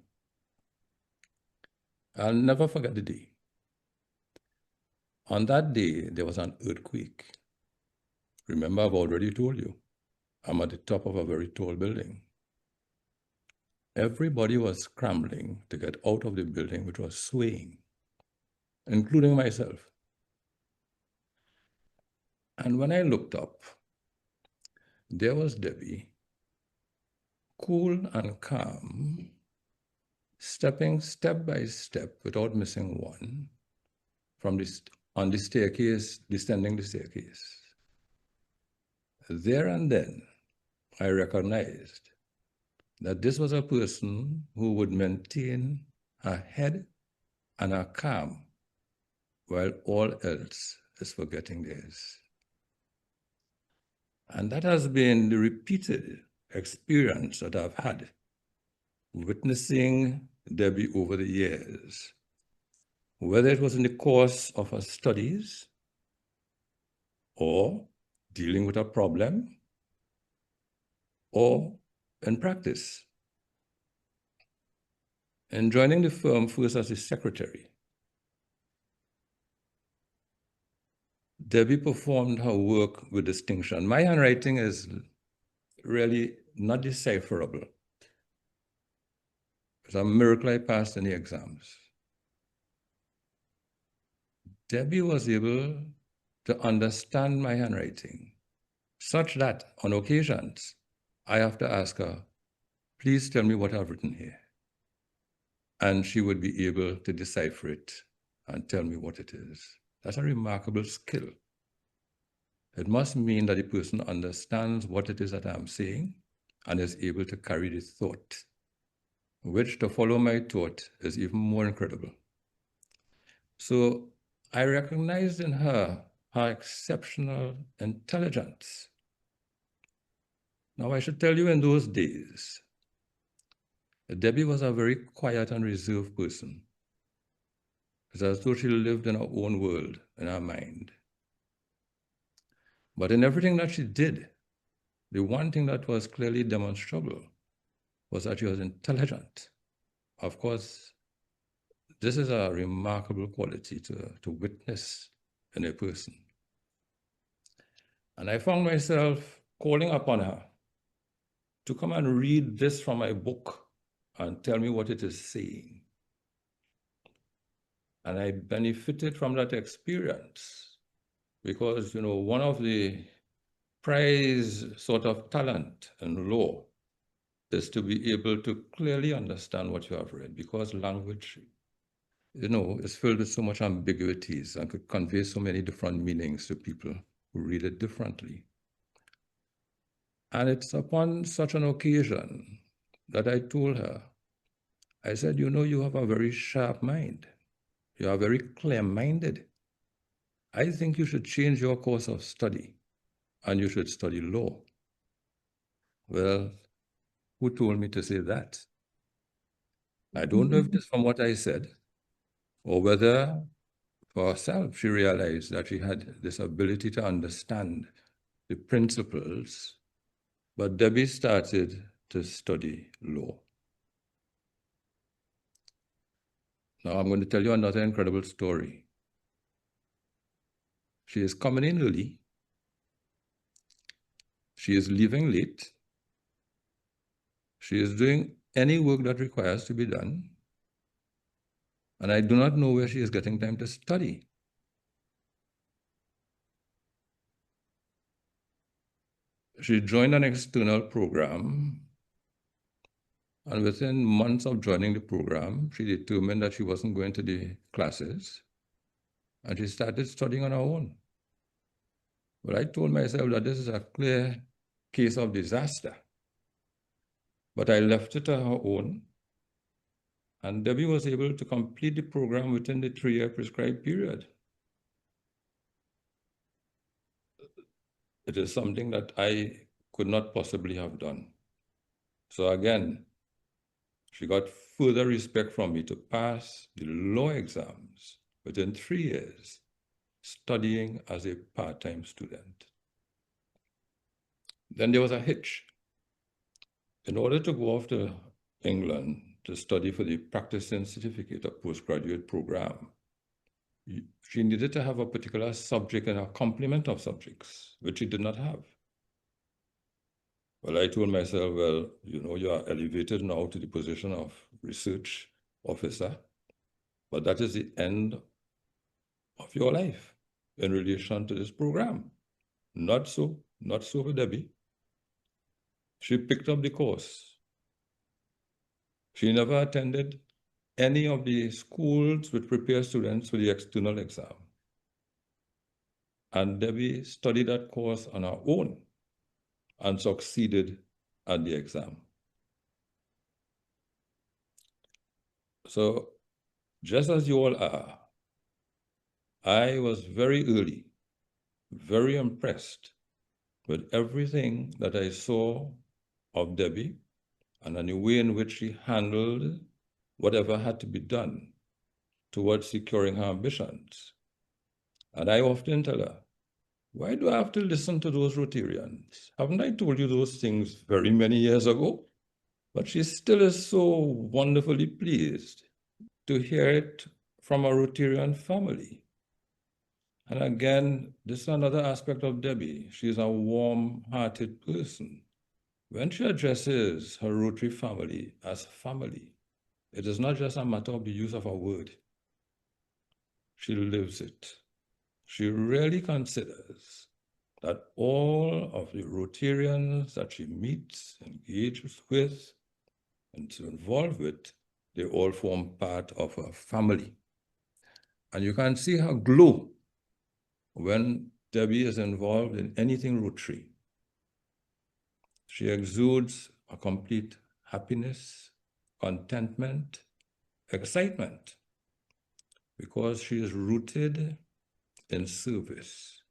I'll never forget the day. On that day, there was an earthquake. Remember, I've already told you, I'm at the top of a very tall building. Everybody was scrambling to get out of the building, which was swaying, including myself. And when I looked up, there was Debbie, cool and calm, stepping step by step without missing one on the staircase, descending the staircase. There and then, I recognized that this was a person who would maintain her head and her calm while all else is forgetting theirs. And that has been the repeated experience that I've had witnessing Debbie over the years, whether it was in the course of her studies or dealing with a problem or in practice. In joining the firm first as a secretary, Debbie performed her work with distinction. My handwriting is really not decipherable. It's a miracle I passed in the exams. Debbie was able to understand my handwriting, such that on occasions, I have to ask her, please tell me what I've written here. And she would be able to decipher it and tell me what it is. That's a remarkable skill. It must mean that the person understands what it is that I'm saying and is able to carry the thought, which to follow my thought is even more incredible. So I recognized in her exceptional intelligence. Now I should tell you, in those days, Debbie was a very quiet and reserved person. It's as though she lived in her own world, in her mind. But in everything that she did, the one thing that was clearly demonstrable was that she was intelligent. Of course, this is a remarkable quality to witness in a person. And I found myself calling upon her to come and read this from my book and tell me what it is saying. And I benefited from that experience because, you know, one of the prized sort of talent in law is to be able to clearly understand what you have read, because language, you know, is filled with so much ambiguities and could convey so many different meanings to people who read it differently. And it's upon such an occasion that I told her I said, you know, you have a very sharp mind. You are very clear-minded. I think you should change your course of study and you should study law. Well, who told me to say that? I don't know if it's from what I said or whether for herself she realized that she had this ability to understand the principles, but Debbie started to study law. Now I'm going to tell you another incredible story. She is coming in early. She is leaving late. She is doing any work that requires to be done. And I do not know where she is getting time to study. She joined an external program, and within months of joining the program, she determined that she wasn't going to the classes, and she started studying on her own. But I told myself that this is a clear case of disaster. But I left it to her own, and Debbie was able to complete the program within the 3-year prescribed period. It is something that I could not possibly have done. So again, she got further respect from me to pass the law exams within 3 years, studying as a part-time student. Then there was a hitch. In order to go off to England to study for the practicing certificate or postgraduate program, she needed to have a particular subject and a complement of subjects, which she did not have. Well, I told myself, well, you know, you are elevated now to the position of research officer, but that is the end of your life in relation to this program. Not so for Debbie. She picked up the course. She never attended any of the schools which prepare students for the external exam. And Debbie studied that course on her own and succeeded at the exam. So just as you all are, I was very early, very impressed with everything that I saw of Debbie and the way in which she handled whatever had to be done towards securing her ambitions. And I often tell her, why do I have to listen to those Rotarians? Haven't I told you those things very many years ago? But she still is so wonderfully pleased to hear it from a Rotarian family. And again, this is another aspect of Debbie. She's a warm-hearted person. When she addresses her Rotary family as family, it is not just a matter of the use of a word. She lives it. She really considers that all of the Rotarians that she meets, engages with, and is involved with, they all form part of her family. And you can see her glow when Debbie is involved in anything Rotary. She exudes a complete happiness, contentment, excitement, because she is rooted in service.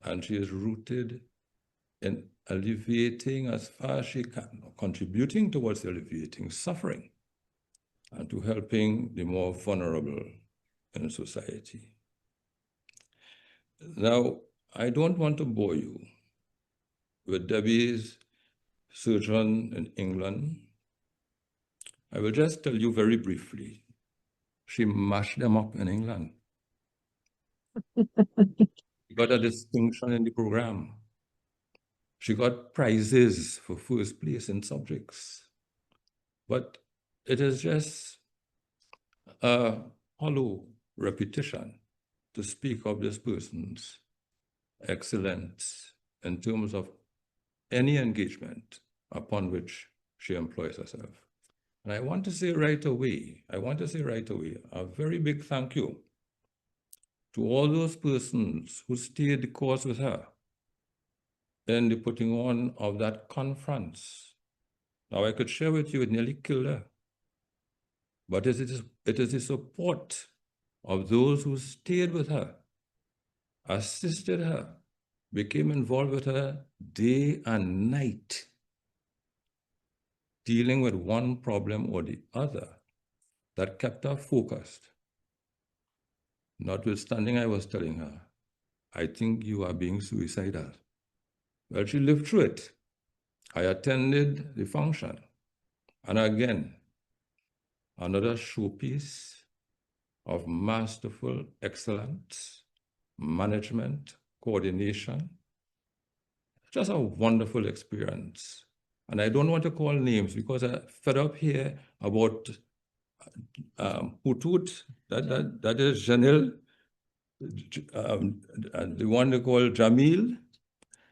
And she is rooted in alleviating as far as she can, contributing towards alleviating suffering and to helping the more vulnerable in society. Now, I don't want to bore you with Debbie's sojourn in England. I will just tell you very briefly. She mashed them up in England. She got a distinction in the program. She got prizes for first place in subjects. But it is just a hollow repetition to speak of this person's excellence in terms of any engagement upon which she employs herself. And I want to say right away, a very big thank you to all those persons who stayed the course with her in the putting on of that conference. Now, I could share with you, it nearly killed her. but it is the support of those who stayed with her, assisted her, became involved with her day and night, dealing with one problem or the other, that kept her focused. Notwithstanding, I was telling her, I think you are being suicidal. Well, she lived through it. I attended the function. And again, another showpiece of masterful excellence, management, coordination. Just a wonderful experience. And I don't want to call names because I'm fed up here about Putut, that is Janil, the one they call Jamil,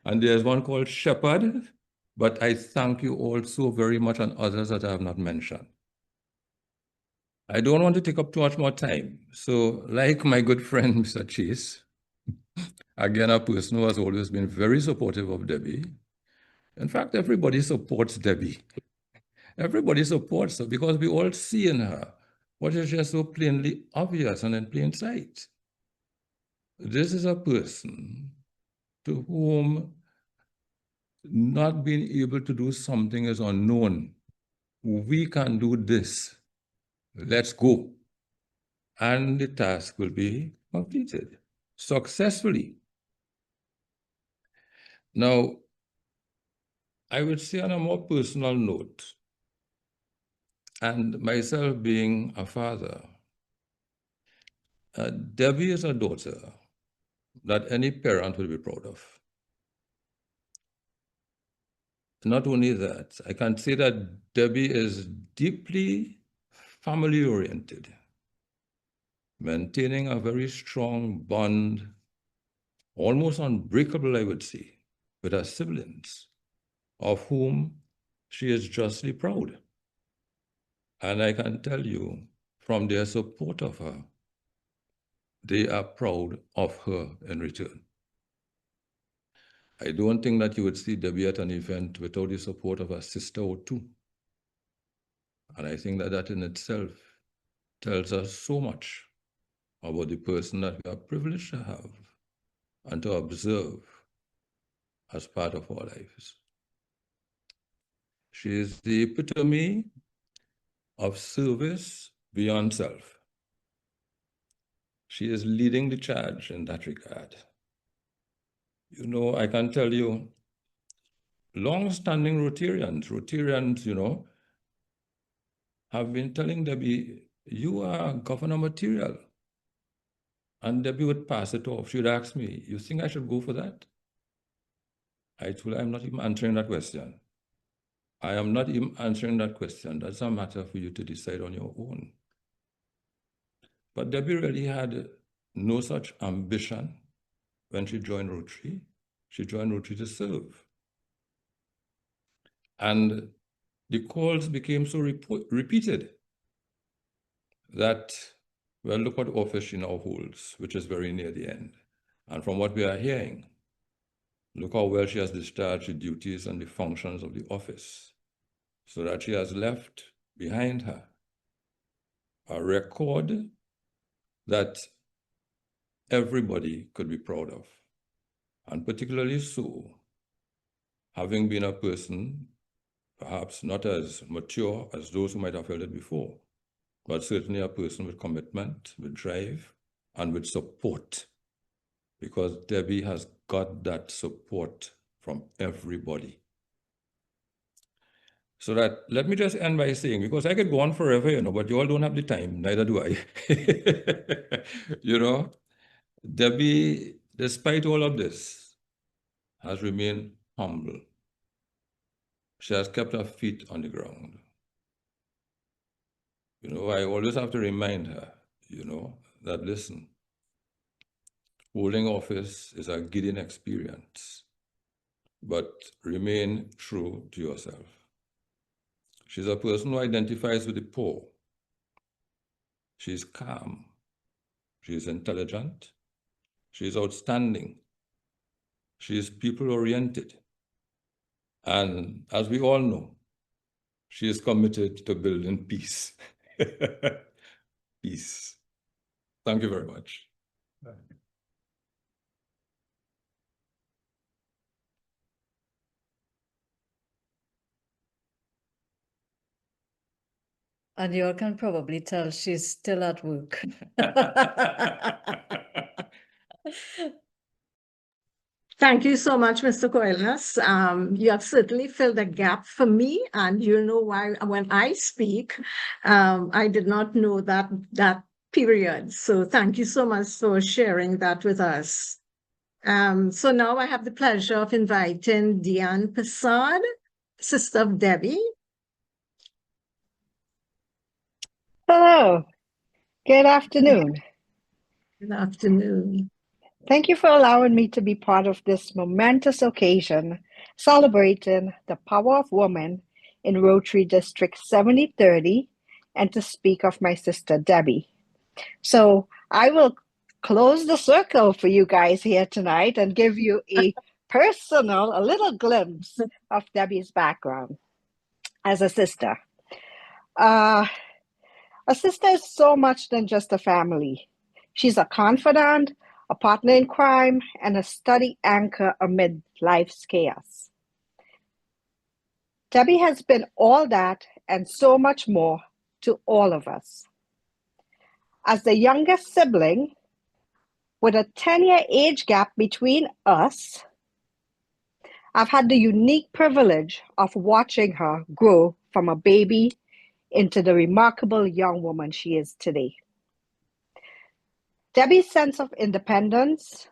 and there's one called Shepherd, but I thank you all so very much, and others that I have not mentioned. I don't want to take up too much more time. So like my good friend, Mr. Chase, again, a person who has always been very supportive of Debbie. In fact, everybody supports Debbie. Everybody supports her because we all see in her what is just so plainly obvious and in plain sight. This is a person to whom not being able to do something is unknown. We can do this. Let's go. And the task will be completed successfully. Now, I would say on a more personal note, and myself being a father, Debbie is a daughter that any parent will be proud of. Not only that, I can say that Debbie is deeply family-oriented, maintaining a very strong bond, almost unbreakable, I would say, with her siblings, of whom she is justly proud. And I can tell you, from their support of her, they are proud of her in return. I don't think that you would see Debbie at an event without the support of a sister or two. And I think that that in itself tells us so much about the person that we are privileged to have and to observe as part of our lives. She is the epitome of service beyond self. She is leading the charge in that regard. You know, I can tell you, long-standing Rotarians, you know, have been telling Debbie, you are governor material. And Debbie would pass it off. She would ask me, you think I should go for that? I told her, I'm not even answering that question. I am not even answering that question. That's a matter for you to decide on your own. But Debbie really had no such ambition when she joined Rotary. She joined Rotary to serve. And the calls became so repeated that, well, look what office she now holds, which is very near the end. And from what we are hearing, look how well she has discharged the duties and the functions of the office, so that she has left behind her a record that everybody could be proud of. And particularly so, having been a person perhaps not as mature as those who might have held it before, but certainly a person with commitment, with drive, and with support, because Debbie has got that support from everybody. So that, let me just end by saying, because I could go on forever, you know, but you all don't have the time, neither do I. You know, Debbie, despite all of this, has remained humble. She has kept her feet on the ground. You know, I always have to remind her, you know, that listen, holding office is a gidding experience, but remain true to yourself. She's a person who identifies with the poor. She's calm. She's intelligent. She's outstanding. She's people-oriented. And as we all know, she is committed to building peace. Peace. Thank you very much. And you all can probably tell she's still at work. Thank you so much, Mr. Coelus. You have certainly filled a gap for me, and you know why when I speak, I did not know that period. So thank you so much for sharing that with us. So now I have the pleasure of inviting Diane Passard, sister of Debbie. Hello, good afternoon. Good afternoon. Thank you for allowing me to be part of this momentous occasion celebrating the power of women in Rotary District 7030 and to speak of my sister Debbie. So I will close the circle for you guys here tonight and give you a little glimpse of Debbie's background as a sister. A sister is so much than just a family. She's a confidant, a partner in crime, and a steady anchor amid life's chaos. Debbie has been all that and so much more to all of us. As the youngest sibling, with a 10-year age gap between us, I've had the unique privilege of watching her grow from a baby into the remarkable young woman she is today. Debbie's sense of independence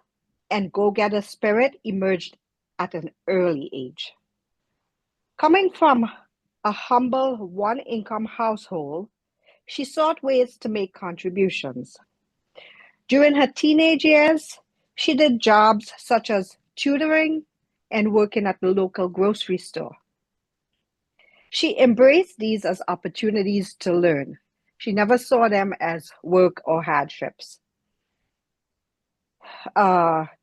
and go-getter spirit emerged at an early age. Coming from a humble one-income household, she sought ways to make contributions. During her teenage years, she did jobs such as tutoring and working at the local grocery store. She embraced these as opportunities to learn. She never saw them as work or hardships. Opportunities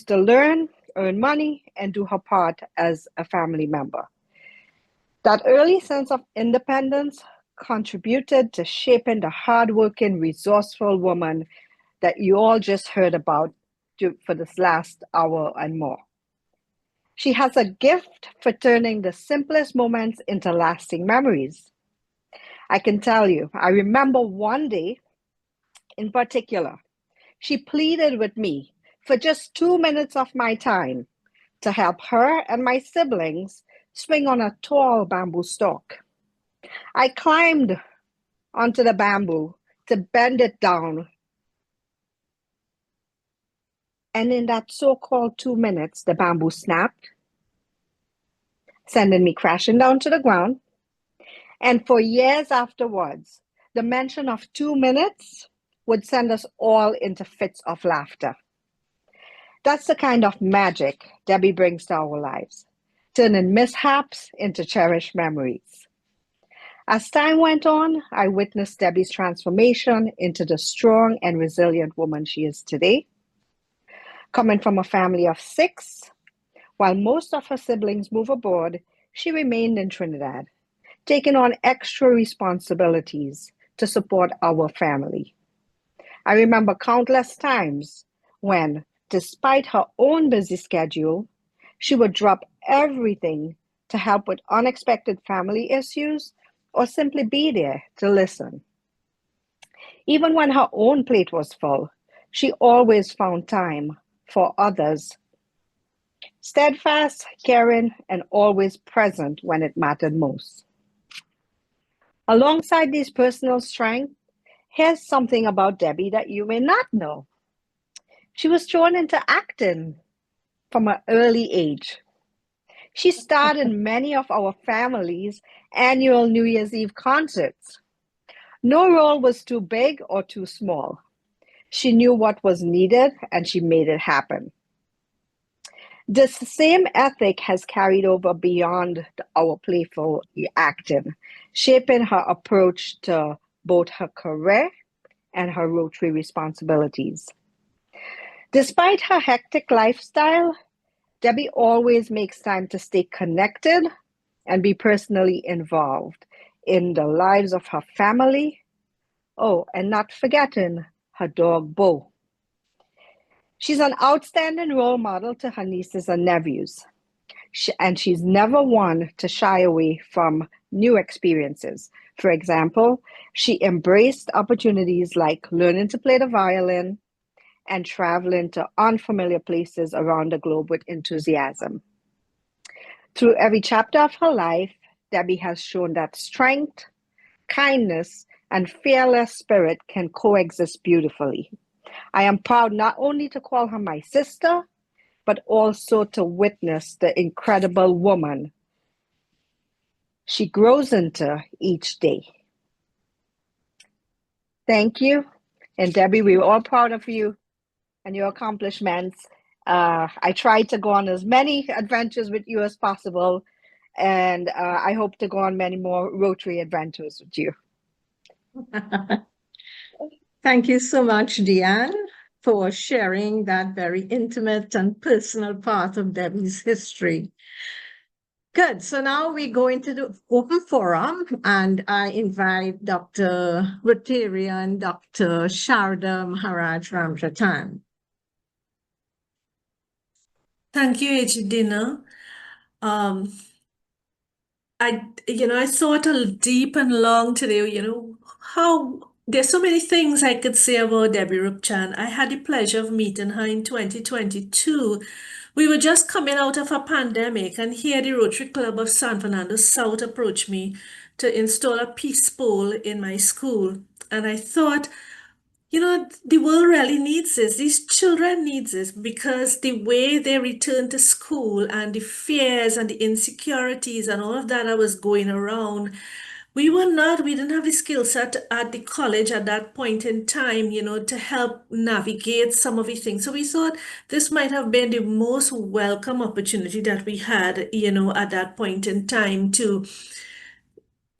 to learn, earn money, and do her part as a family member. That early sense of independence contributed to shaping the hardworking, resourceful woman that you all just heard about for this last hour and more. She has a gift for turning the simplest moments into lasting memories. I can tell you, I remember one day in particular, she pleaded with me for just 2 minutes of my time to help her and my siblings swing on a tall bamboo stalk. I climbed onto the bamboo to bend it down. And in that so-called 2 minutes, the bamboo snapped, sending me crashing down to the ground. And for years afterwards, the mention of 2 minutes would send us all into fits of laughter. That's the kind of magic Debbie brings to our lives, turning mishaps into cherished memories. As time went on, I witnessed Debbie's transformation into the strong and resilient woman she is today. Coming from a family of 6, while most of her siblings moved abroad, she remained in Trinidad, taking on extra responsibilities to support our family. I remember countless times when, despite her own busy schedule, she would drop everything to help with unexpected family issues or simply be there to listen. Even when her own plate was full, she always found time for others. Steadfast, caring, and always present when it mattered most. Alongside these personal strengths, here's something about Debbie that you may not know. She was thrown into acting from an early age. She starred in many of our family's annual New Year's Eve concerts. No role was too big or too small. She knew what was needed and she made it happen. This same ethic has carried over beyond our playful acting, shaping her approach to both her career and her Rotary responsibilities. Despite her hectic lifestyle, Debbie always makes time to stay connected and be personally involved in the lives of her family. Oh, and not forgetting her dog, Bo. She's an outstanding role model to her nieces and nephews. And she's never one to shy away from new experiences. For example, she embraced opportunities like learning to play the violin and traveling to unfamiliar places around the globe with enthusiasm. Through every chapter of her life, Debbie has shown that strength, kindness, and fearless spirit can coexist beautifully. I am proud not only to call her my sister, but also to witness the incredible woman she grows into each day. Thank you. And Debbie, we're all proud of you and your accomplishments. I tried to go on as many adventures with you as possible, and I hope to go on many more Rotary adventures with you. Thank you so much, Deanne, for sharing that very intimate and personal part of Debbie's history. Good. So now we go into the open forum, and I invite Dr. Rotarian, Dr. Sharda Maharaj Ramjatan. Thank you, Dina. I thought a deep and long today, how there's so many things I could say about Debbie Rupchan. I had the pleasure of meeting her in 2022. We were just coming out of a pandemic, and here the Rotary Club of San Fernando South approached me to install a peace pole in my school. And I thought, the world really needs this. These children need this because the way they return to school and the fears and the insecurities and all of that was going around, we didn't have the skill set at the college at that point in time, to help navigate some of the things. So we thought this might have been the most welcome opportunity that we had, at that point in time to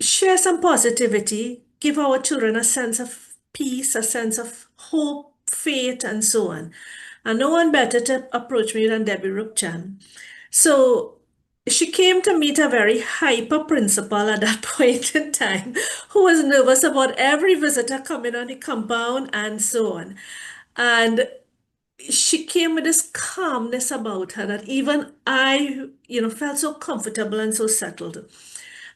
share some positivity, give our children a sense of peace, a sense of hope, faith, and so on. And no one better to approach me than Debbie Rupchan. So she came to meet a very hyper principal at that point in time, who was nervous about every visitor coming on the compound and so on. And she came with this calmness about her that even I, felt so comfortable and so settled.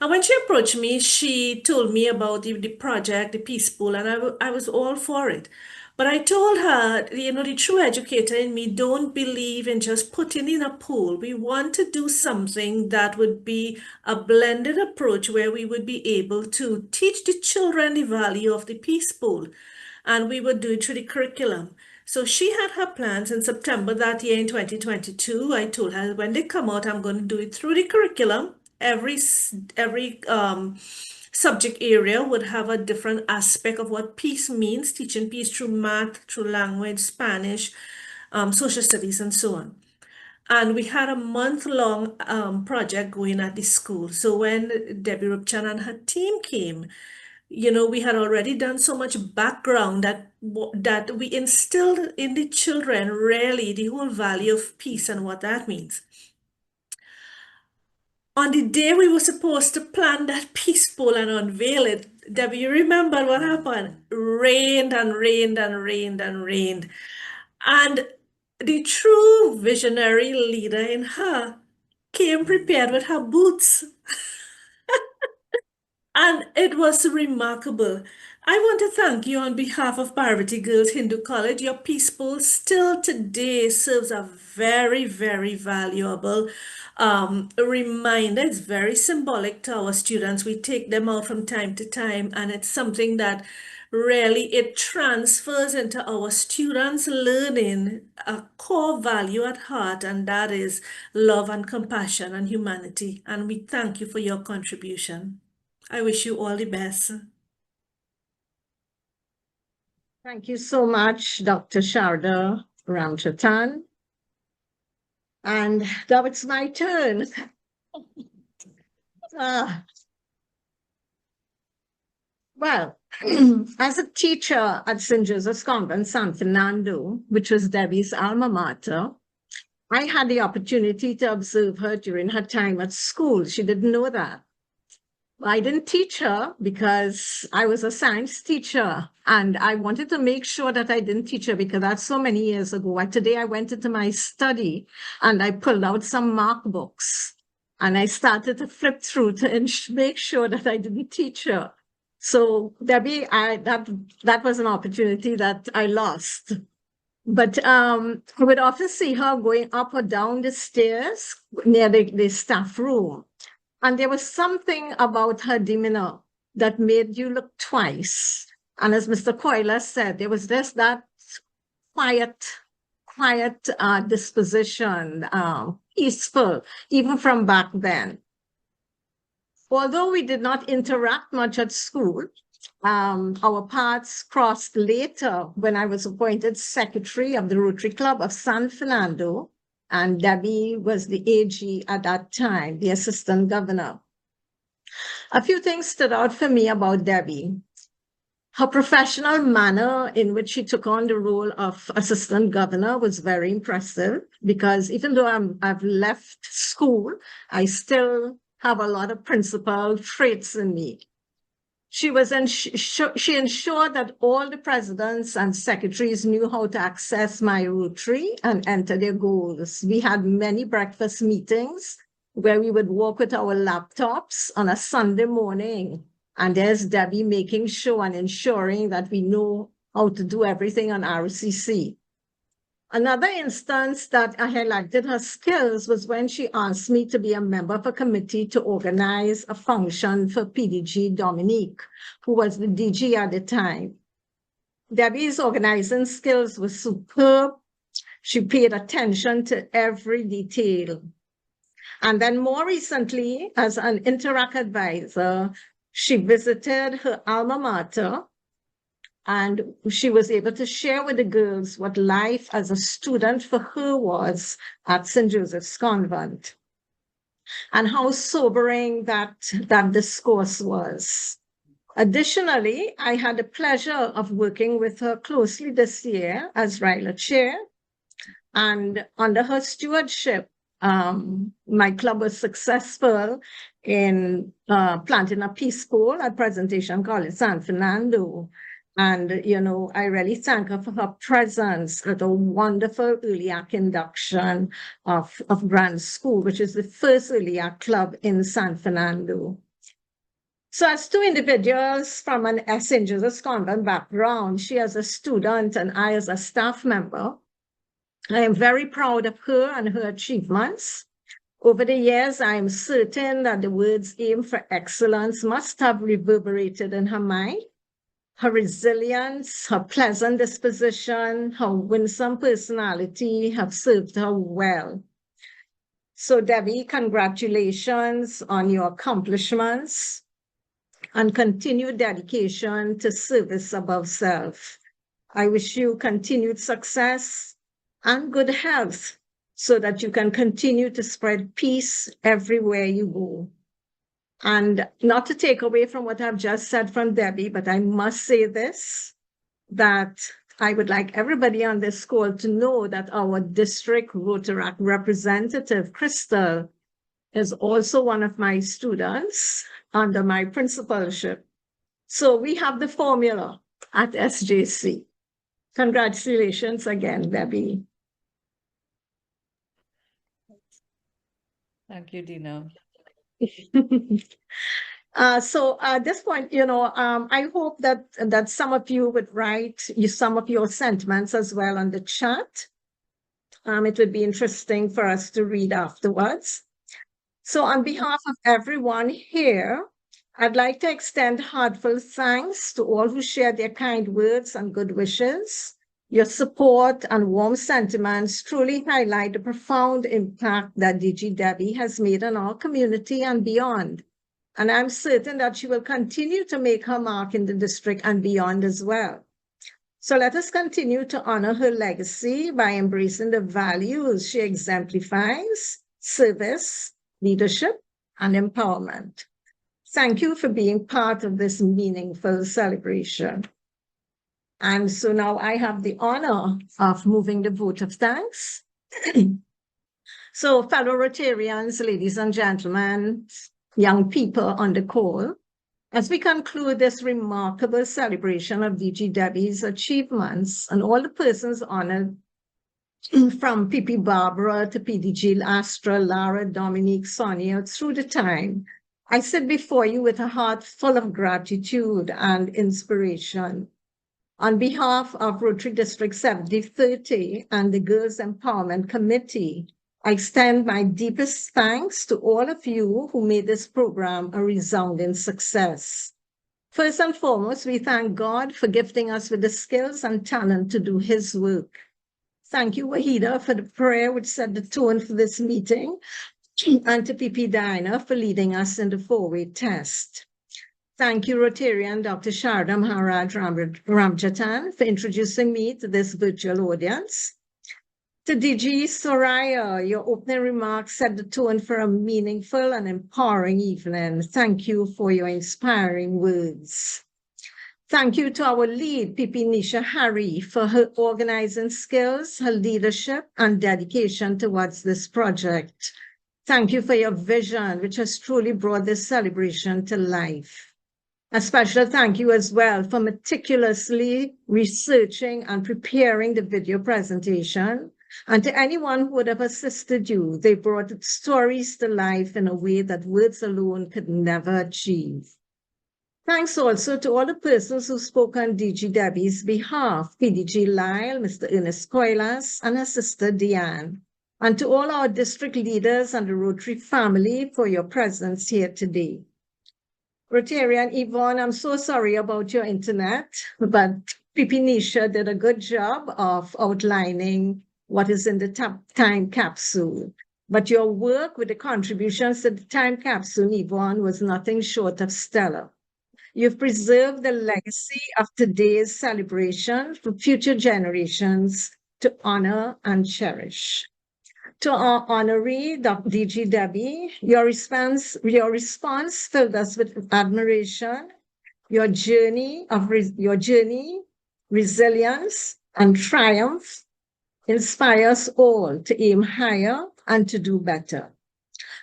And when she approached me, she told me about the project, the Peace Pool, and I was all for it. But I told her, the true educator in me don't believe in just putting in a pool. We want to do something that would be a blended approach where we would be able to teach the children the value of the Peace Pool. And we would do it through the curriculum. So she had her plans in September that year in 2022. I told her when they come out, I'm going to do it through the curriculum. Every subject area would have a different aspect of what peace means, teaching peace through math, through language, Spanish, social studies, and so on. And we had a month-long project going at the school. So when Debbie Rupchan and her team came, we had already done so much background that we instilled in the children really the whole value of peace and what that means. On the day we were supposed to plan that peace pole and unveil it, Debbie, you remember what happened? Rained and rained and rained and rained. And the true visionary leader in her came prepared with her boots. And it was remarkable. I want to thank you on behalf of Parvati Girls Hindu College. Your Peace Pole still today serves a very, very valuable reminder. It's very symbolic to our students. We take them out from time to time, and it's something that really it transfers into our students' learning a core value at heart, and that is love and compassion and humanity. And we thank you for your contribution. I wish you all the best. Thank you so much, Dr. Sharda Ramjatan. And now it's my turn. Well, as a teacher at St. Joseph's Convent, San Fernando, which was Debbie's alma mater, I had the opportunity to observe her during her time at school. She didn't know that. I didn't teach her because I was a science teacher and I wanted to make sure that I didn't teach her because that's so many years ago. And today I went into my study and I pulled out some mark books and I started to flip through to make sure that I didn't teach her. So Debbie, that was an opportunity that I lost. But I would often see her going up or down the stairs near the staff room. And there was something about her demeanor that made you look twice. And as Mr. Coyler said, there was just that quiet disposition, peaceful, even from back then. Although we did not interact much at school, our paths crossed later when I was appointed secretary of the Rotary Club of San Fernando, and Debbie was the AG at that time, the assistant governor. A few things stood out for me about Debbie. Her professional manner in which she took on the role of assistant governor was very impressive because even though I've left school, I still have a lot of principal traits in me. She ensured that all the presidents and secretaries knew how to access my Rotary and enter their goals. We had many breakfast meetings where we would walk with our laptops on a Sunday morning. And there's Debbie making sure and ensuring that we know how to do everything on RCC. Another instance that I highlighted her skills was when she asked me to be a member of a committee to organize a function for PDG Dominique, who was the DG at the time. Debbie's organizing skills were superb. She paid attention to every detail. And then more recently, as an Interact advisor, she visited her alma mater, and she was able to share with the girls what life as a student for her was at St. Joseph's Convent and how sobering that discourse was. Additionally, I had the pleasure of working with her closely this year as RILA chair, and under her stewardship, my club was successful in planting a peace pole at Presentation College San Fernando. And, you know, I really thank her for her presence at a wonderful ELIAC induction of Grand School, which is the first ELIAC club in San Fernando. So as two individuals from an St. Joseph's Convent background, she as a student and I as a staff member, I am very proud of her and her achievements. Over the years, I am certain that the words aim for excellence must have reverberated in her mind. Her resilience, her pleasant disposition, her winsome personality have served her well. So Debbie, congratulations on your accomplishments and continued dedication to service above self. I wish you continued success and good health so that you can continue to spread peace everywhere you go. And not to take away from what I've just said from Debbie, but I must say this, that I would like everybody on this call to know that our district Rotaract representative, Crystal, is also one of my students under my principalship. So we have the formula at SJC. Congratulations again, Debbie. Thank you, Dina. So at this point, you know, I hope that some of you would write some of your sentiments as well on the chat. It would be interesting for us to read afterwards. So on behalf of everyone here, I'd like to extend heartfelt thanks to all who shared their kind words and good wishes. Your support and warm sentiments truly highlight the profound impact that DG Debbie has made on our community and beyond. And I'm certain that she will continue to make her mark in the district and beyond as well. So let us continue to honor her legacy by embracing the values she exemplifies: service, leadership, and empowerment. Thank you for being part of this meaningful celebration. And so now I have the honor of moving the vote of thanks. So fellow Rotarians, ladies and gentlemen, young people on the call, as we conclude this remarkable celebration of DG Debbie's achievements and all the persons honored from PP Barbara to PDG Astra, Lara, Dominique, Sonia, through the time, I sit before you with a heart full of gratitude and inspiration. On behalf of Rotary District 7030 and the Girls Empowerment Committee, I extend my deepest thanks to all of you who made this program a resounding success. First and foremost, we thank God for gifting us with the skills and talent to do His work. Thank you, Wahida, for the prayer which set the tone for this meeting, and to PP Diana for leading us in the four-way test. Thank you, Rotarian Dr. Sharda Maharaj Ramjatan, for introducing me to this virtual audience. To DG Soraya, your opening remarks set the tone for a meaningful and empowering evening. Thank you for your inspiring words. Thank you to our lead, PP Nisha Harry, for her organizing skills, her leadership, and dedication towards this project. Thank you for your vision, which has truly brought this celebration to life. A special thank you as well for meticulously researching and preparing the video presentation. And to anyone who would have assisted you, they brought stories to life in a way that words alone could never achieve. Thanks also to all the persons who spoke on DG Debbie's behalf, PDG Lyle, Mr. Ernest Coilas, and her sister Deanne, and to all our district leaders and the Rotary family for your presence here today. Rotarian Yvonne, I'm so sorry about your internet, but PP Nisha did a good job of outlining what is in the time capsule. But your work with the contributions to the time capsule, Yvonne, was nothing short of stellar. You've preserved the legacy of today's celebration for future generations to honor and cherish. To our honoree, DG Debbie, your response filled us with admiration. Your journey, resilience, and triumph inspires all to aim higher and to do better.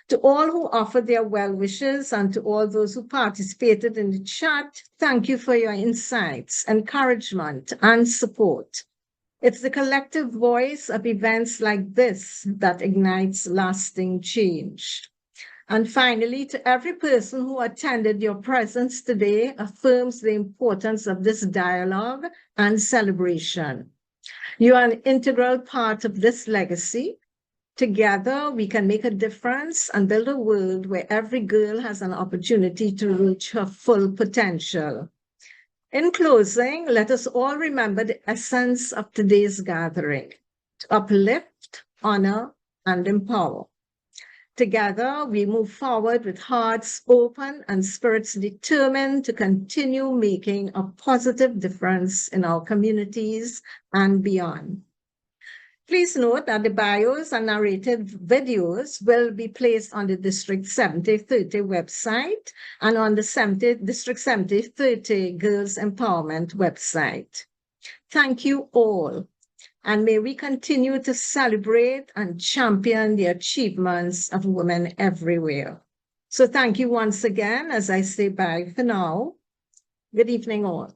To all who offered their well wishes and to all those who participated in the chat, thank you for your insights, encouragement, and support. It's the collective voice of events like this that ignites lasting change. And finally, to every person who attended, your presence today affirms the importance of this dialogue and celebration. You are an integral part of this legacy. Together, we can make a difference and build a world where every girl has an opportunity to reach her full potential. In closing, let us all remember the essence of today's gathering: to uplift, honor, and empower. Together, we move forward with hearts open and spirits determined to continue making a positive difference in our communities and beyond. Please note that the bios and narrated videos will be placed on the District 7030 website and on the District 7030 Girls Empowerment website. Thank you all, and may we continue to celebrate and champion the achievements of women everywhere. So thank you once again as I say bye for now. Good evening all.